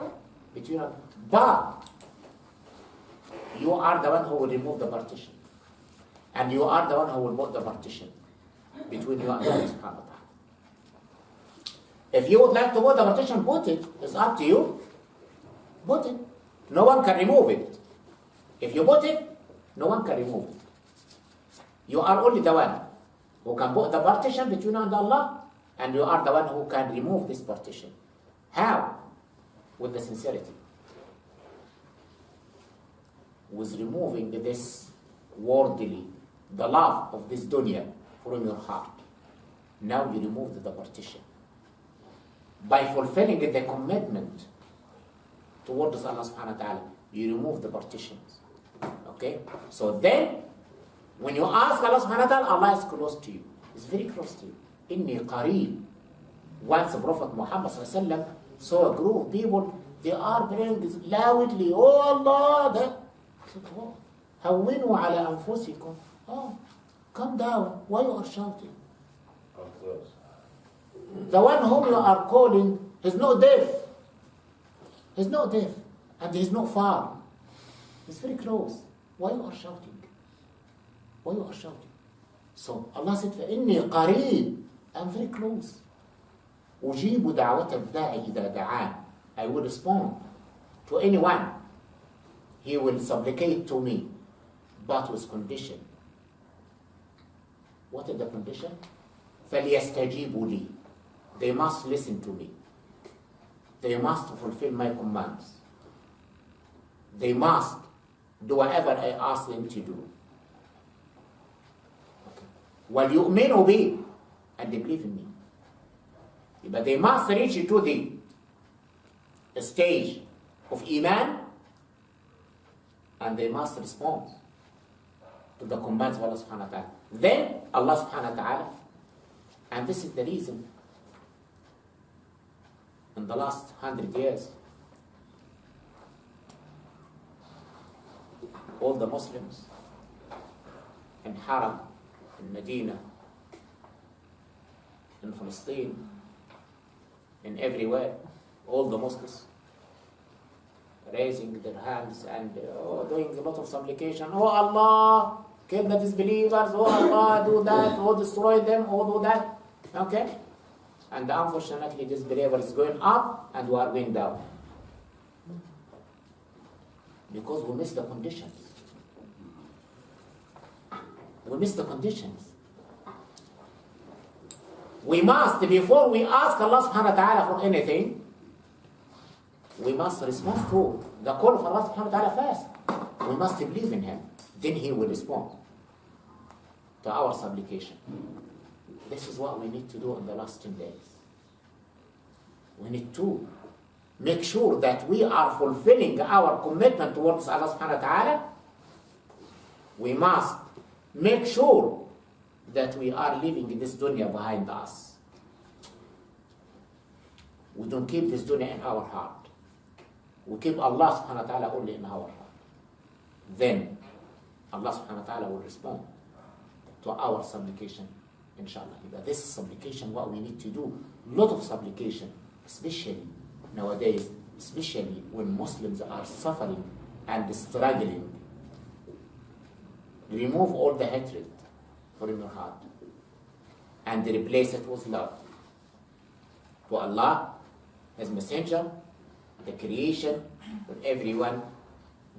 between you. But you are the one who will remove the partition. And you are the one who will put the partition between you and Allah subhanahu wa ta'ala. If you would like to put the partition, put it. It's up to you. Put it. No one can remove it. If you put it, no one can remove it. You are only the one who can put the partition between you and Allah, and you are the one who can remove this partition. How? With the sincerity. With removing this worldly, the love of this dunya from your heart. Now you removed the partition. By fulfilling the commitment towards Allah subhanahu wa ta'ala, you remove the partitions. Okay? So then, when you ask Allah subhanahu wa ta'ala, Allah is close to you. It's very close to you. Inni qareeb. Once Prophet Muhammad sallallahu alaihi wasallam saw a group of people, they are praying this loudly, oh Allah. He said, هَوِّنُوا عَلَى أَنفُسِكُمْ. Oh, calm down. Why you are shouting? The one whom you are calling is not deaf. He's not deaf. And he's not far. He's very close. Why you are shouting? Why you are shouting? So Allah said, فَإِنِّي قَرِيب. I'm very close. أُجِيبُ دَعْوَةَ الدَّاعِ إِذَا دَعَانِ. I will respond to anyone. He will supplicate to me, but with condition. What is the condition? فَلْيَسْتَجِيبُوا لِي. They must listen to me. They must fulfill my commands. They must do whatever I ask them to do. وَلْيُؤْمِنُوا بِي. And they believe in me. But they must reach to the stage of Iman, and they must respond to the commands of Allah subhanahu wa ta'ala. Then Allah subhanahu wa ta'ala, and this is the reason in the last 100 years, all the Muslims in Haram, in Medina, in Palestine, in everywhere, all the Muslims raising their hands and doing a lot of supplication. Oh Allah, kill the disbelievers. Oh Allah, do that. Oh, destroy them. Oh, do that. Okay? And unfortunately, disbelievers is going up and we are going down. Because we miss the conditions. We miss the conditions. We must, before we ask Allah subhanahu wa ta'ala for anything, we must respond to the call of Allah subhanahu wa ta'ala first. We must believe in Him. Then He will respond to our supplication. This is what we need to do in the last 10 days. We need to make sure that we are fulfilling our commitment towards Allah subhanahu wa ta'ala. We must make sure that we are leaving this dunya behind us. We don't keep this dunya in our heart. We keep Allah subhanahu wa ta'ala only in our heart. Then Allah subhanahu wa ta'ala will respond to our supplication, inshallah. But this is supplication, what we need to do. A lot of supplication, especially nowadays, especially when Muslims are suffering and struggling. Remove all the hatred from your heart and replace it with love to Allah, His Messenger, the creation, and everyone.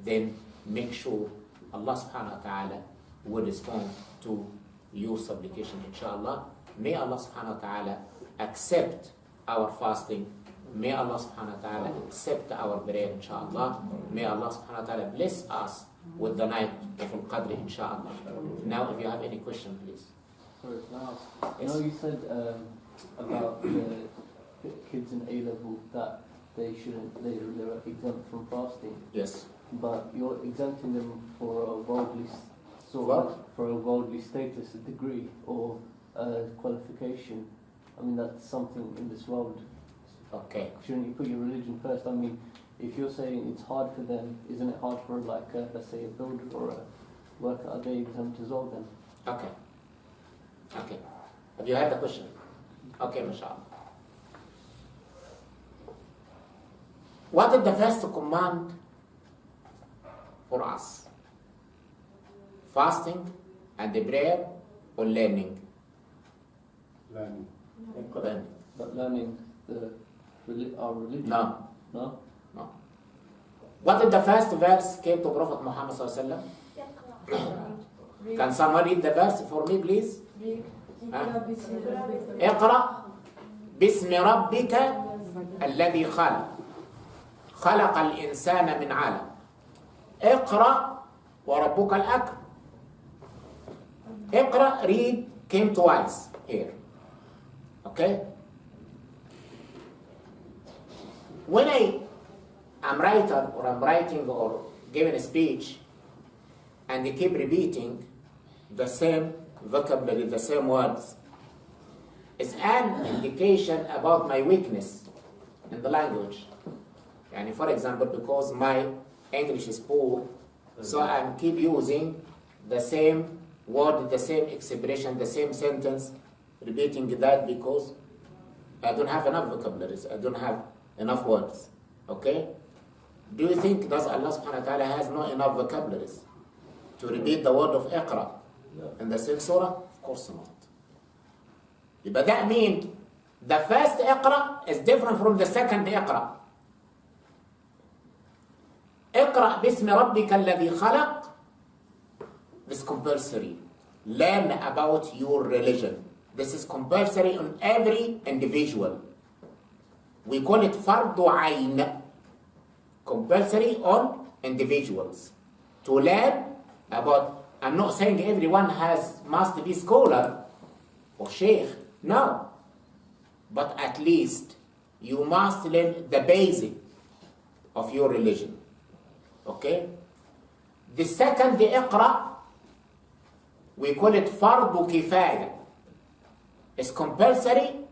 Then make sure Allah subhanahu wa ta'ala will respond to your supplication, inshallah. May Allah subhanahu wa ta'ala accept our fasting. May Allah subhanahu wa ta'ala accept our prayer, inshallah. May Allah subhanahu wa ta'ala bless us with the night of Qadr, inshallah. Now, if you have any question, please. Sorry, can I ask? You know, you said about the kids in A level that they're exempt from fasting. Yes. But you're exempting them for a worldly status, a degree, or a qualification. I mean, that's something in this world. Okay. Shouldn't you put your religion first? I mean, if you're saying it's hard for them, isn't it hard for, like, let's say, a builder or a worker? Are they exempt as well then? Okay. Okay. Have you heard the question? Okay, mashallah. What is the first command for us? Fasting and the prayer or learning? Learning. Learning. But learning our religion? No. No? No. What is the first verse came to Prophet Mohamed sallallahu alaihi wasallam? Can someone read the verse for me, please? اقرأ باسم ربك الذي خلق خلق الإنسان من علق اقرأ وربك الأكرم. اقرأ, read, came twice here. Okay? When I am writer or I'm writing or giving a speech and they keep repeating the same vocabulary, the same words, it's an indication about my weakness in the language. And for example, because my English is poor, so I keep using the same word, the same expression, the same sentence, repeating that because I don't have enough vocabularies. I don't have enough words. Okay? Do you think does Allah subhanahu wa ta'ala has not enough vocabularies to repeat the word of Iqra in the same surah? Of course not. But that means the first Iqra is different from the second Iqra. Iqra bismi rabbika alladhi khalaq. This is compulsory. Learn about your religion. This is compulsory on every individual. We call it fardu ayn. Compulsory on individuals to learn about. I'm not saying everyone must be scholar or sheikh. No. But at least you must learn the basic of your religion. Okay? The second Iqra, we call it fardu kifaya. It's compulsory,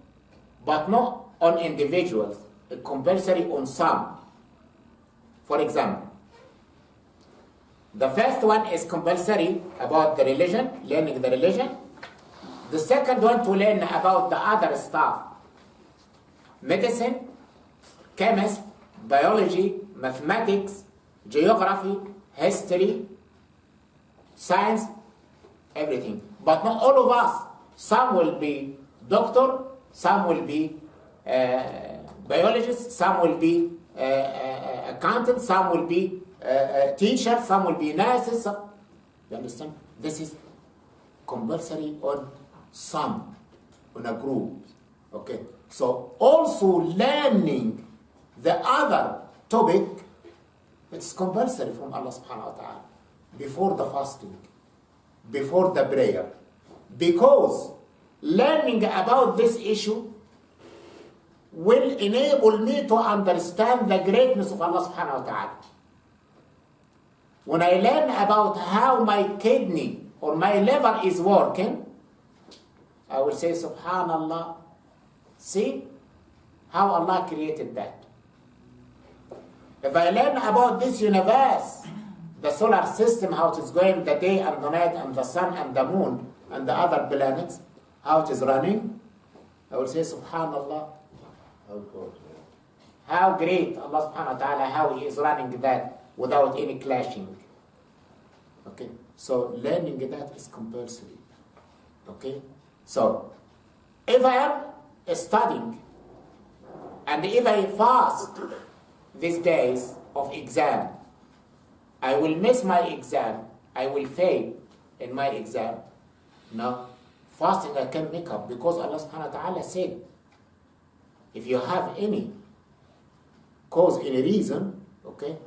but not on individuals. It's compulsory on some. For example, the first one is compulsory about the religion, learning the religion. The second one to learn about the other stuff. Medicine, chemistry, biology, mathematics, geography, history, science, everything. But not all of us. Some will be doctor, some will be biologists, some will be accountants, some will be teachers, some will be nurses. You understand? This is compulsory on some, on a group. Okay. So also learning the other topic, it's compulsory from Allah subhanahu wa ta'ala. Before the fasting, before the prayer. Because learning about this issue will enable me to understand the greatness of Allah subhanahu wa ta'ala. When I learn about how my kidney or my liver is working, I will say, Subhanallah, see how Allah created that. If I learn about this universe, the solar system, how it is going, the day and the night, and the sun and the moon, and the other planets, how it is running, I will say, Subhanallah, how great Allah subhanahu wa ta'ala, how He is running that without any clashing. Okay, so learning that is compulsory. Okay, so if I am studying and if I fast these days of exam, I will miss my exam, I will fail in my exam. No, fasting I can make up because Allah subhanahu wa ta'ala said, if you have any cause, any reason, okay,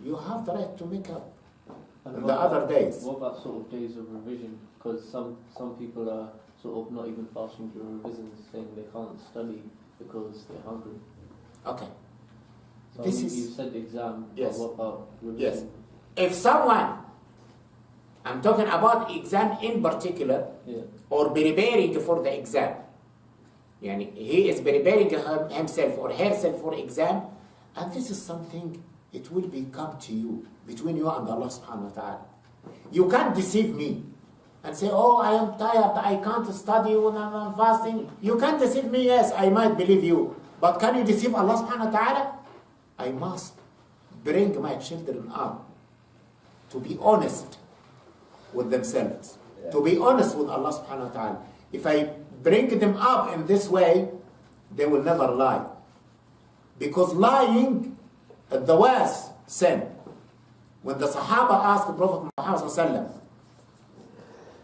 you have the right to make up. And the other days. What about sort of days of revision? Because some people are sort of not even fasting during revisions, saying they can't study because they're hungry. Okay. So this you said exam, yes. But what about revision? Yes. If someone, I'm talking about exam in particular, or preparing for the exam, yani he is preparing himself or herself for exam, and this is something, it will become to you, between you and Allah subhanahu wa ta'ala. You can't deceive me and say, oh, I am tired, I can't study when I'm fasting. You can't deceive me, yes, I might believe you. But can you deceive Allah subhanahu wa ta'ala? I must bring my children up to be honest with themselves, to be honest with Allah subhanahu wa ta'ala. If I bring them up in this way, they will never lie. Because lying is the worst sin. When the Sahaba asked the Prophet Muhammad sallallahu alaihi wasallam,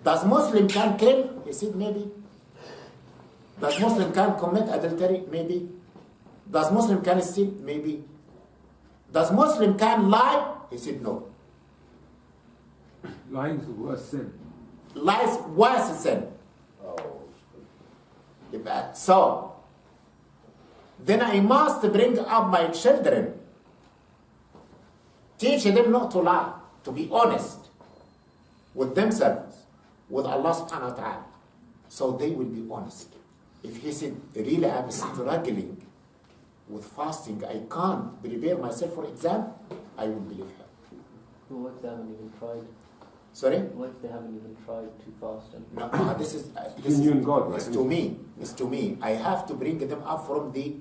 does Muslim can kill? He said, maybe. Does Muslim can commit adultery? Maybe. Does Muslim can steal? Maybe. Does Muslim can lie? He said, no. Lying is the worst sin. Lies worse sin. So, then I must bring up my children, teach them not to lie, to be honest with themselves, with Allah subhanahu wa ta'ala, so they will be honest. If he said, really I'm struggling with fasting, I can't prepare myself for exam, I will believe him. What exam have you even tried? Sorry? What if they haven't even tried to fast? And No, this is you and God, right? It's to me. It's to me. I have to bring them up from the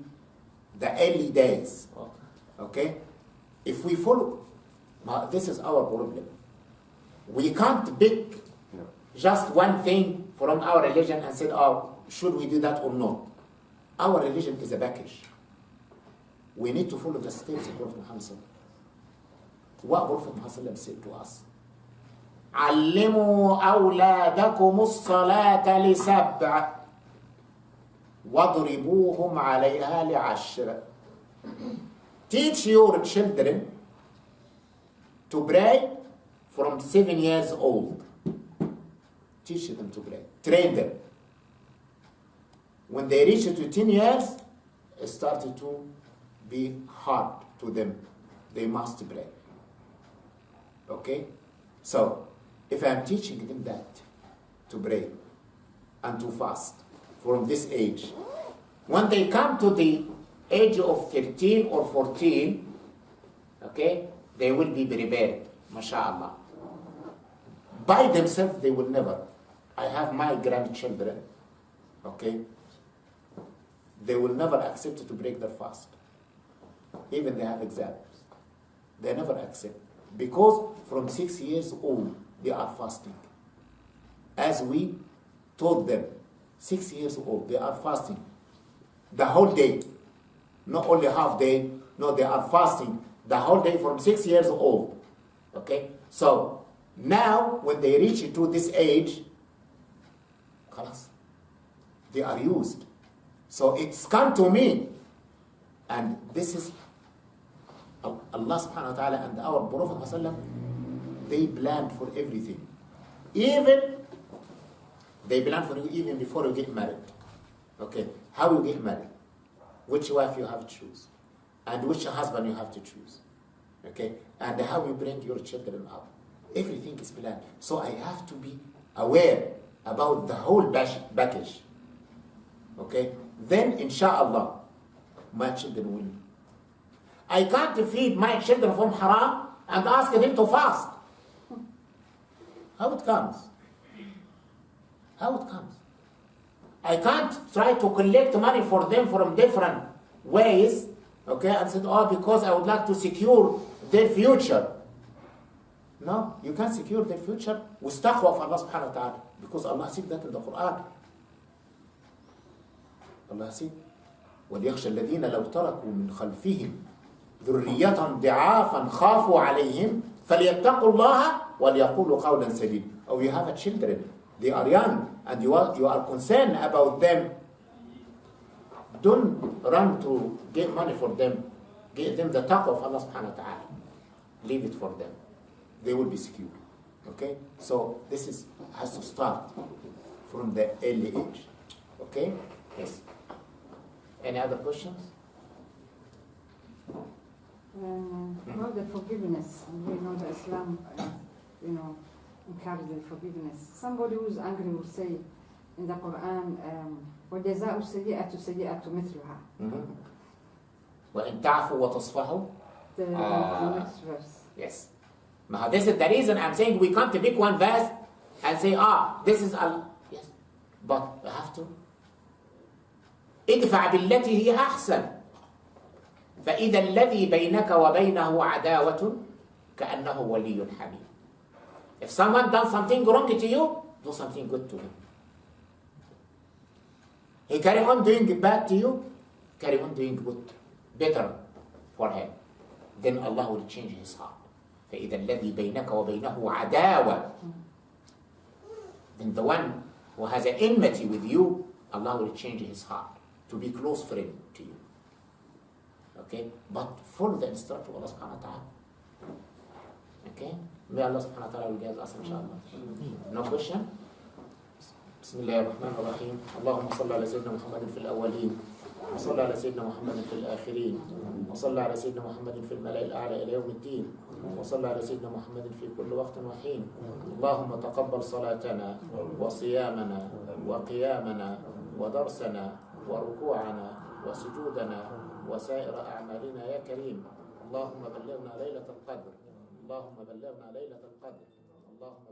early days. Okay? If we follow, this is our problem. We can't pick just one thing from our religion and say, oh, should we do that or not? Our religion is a package. We need to follow the steps of Prophet Muhammad. What Prophet Muhammad said to us. علموا أولادكم الصلاة لسبع واضربوهم عليها لعشر. Teach your children to pray from 7 years old. Teach them to pray. Train them. When they reach to 10 years, it started to be hard to them. They must pray. Okay? So, if I'm teaching them that, to pray and to fast from this age, when they come to the age of 13 or 14, okay, they will be prepared, mashallah. By themselves, they will never. I have my grandchildren, okay, they will never accept to break their fast. Even they have exams. They never accept. Because from 6 years old, they are fasting. As we told them, 6 years old, they are fasting. The whole day. Not only half day. No, they are fasting the whole day from 6 years old. Okay? So, now, when they reach to this age, they are used. So, it's come to me. And this is Allah subhanahu wa ta'ala and our Prophet ﷺ, they planned for everything. Even, they plan for you even before you get married. Okay, how you get married, which wife you have to choose, and which husband you have to choose. Okay, and how you bring your children up. Everything is planned. So I have to be aware about the whole package. Okay, then inshallah, my children will. I can't feed my children from haram and ask them to fast. How it comes? How it comes? I can't try to collect money for them from different ways, okay, and say, oh, because I would like to secure their future. No, you can't secure their future with taqwa of Allah subhanahu wa ta'ala, because Allah said that in the Quran. Allah said, وَلْيَخْشَ الَّذِينَ لَوْ تَرَكُوا مِنْ خَلْفِهِمْ ذُرِّيَّةً ضِعَافًا خَافُوا عَلَيْهِمْ فَلْيَتَّقُوا اللَّهَ وَلْيَقُولُوا قَوْلًا سَدِيدًا. Or you have children, they are young, and you are concerned about them. Don't run to get money for them. Give them the taqwa of Allah subhanahu wa ta'ala. Leave it for them. They will be secure. Okay? So this has to start from the early age. Okay? Yes. Any other questions? About the forgiveness, we know that Islam, encourages forgiveness. Somebody who's angry will say in the Quran, وَجَزَاءُ السَّيِّئَةُ سَيِّئَةُ مِثْلُهَا. وَإِن تَعْفُوا وَتَصْفَحُوا. The next verse. Yes. Now, this is the reason I'm saying we can't pick one verse and say, this is Allah. Yes. But we have to. ادفع بالتي هي أحسن فإذا الذي بينك وبينه عداوة كأنه ولي حميم. If someone does something wrong to you, do something good to him. He carry on doing bad to you, carry on doing good, better for him. Then Allah will change his heart. فإذا الذي بينك وبينه عداوة. Then the one who has an enmity with you, Allah will change his heart to be close friend to you. Okay? But follow the instruction of Allah subhanahu wa ta'ala. Okay? May Allah subhanahu wa ta'ala will guide us inshallah. No question? بسم الله الرحمن الرحيم. اللهم صل على سيدنا محمد في الأولين وصل على سيدنا محمد في الآخرين وصل على سيدنا محمد في الملأ الأعلى إلى يوم الدين وصل على سيدنا محمد في كل وقت وحين. اللهم تقبل صلاتنا وصيامنا وقيامنا ودرسنا وركوعنا وسجودنا وسائر أعمالنا يا كريم. اللهم بلغنا ليلة القدر. اللهم بلغنا ليلة القدر. اللهم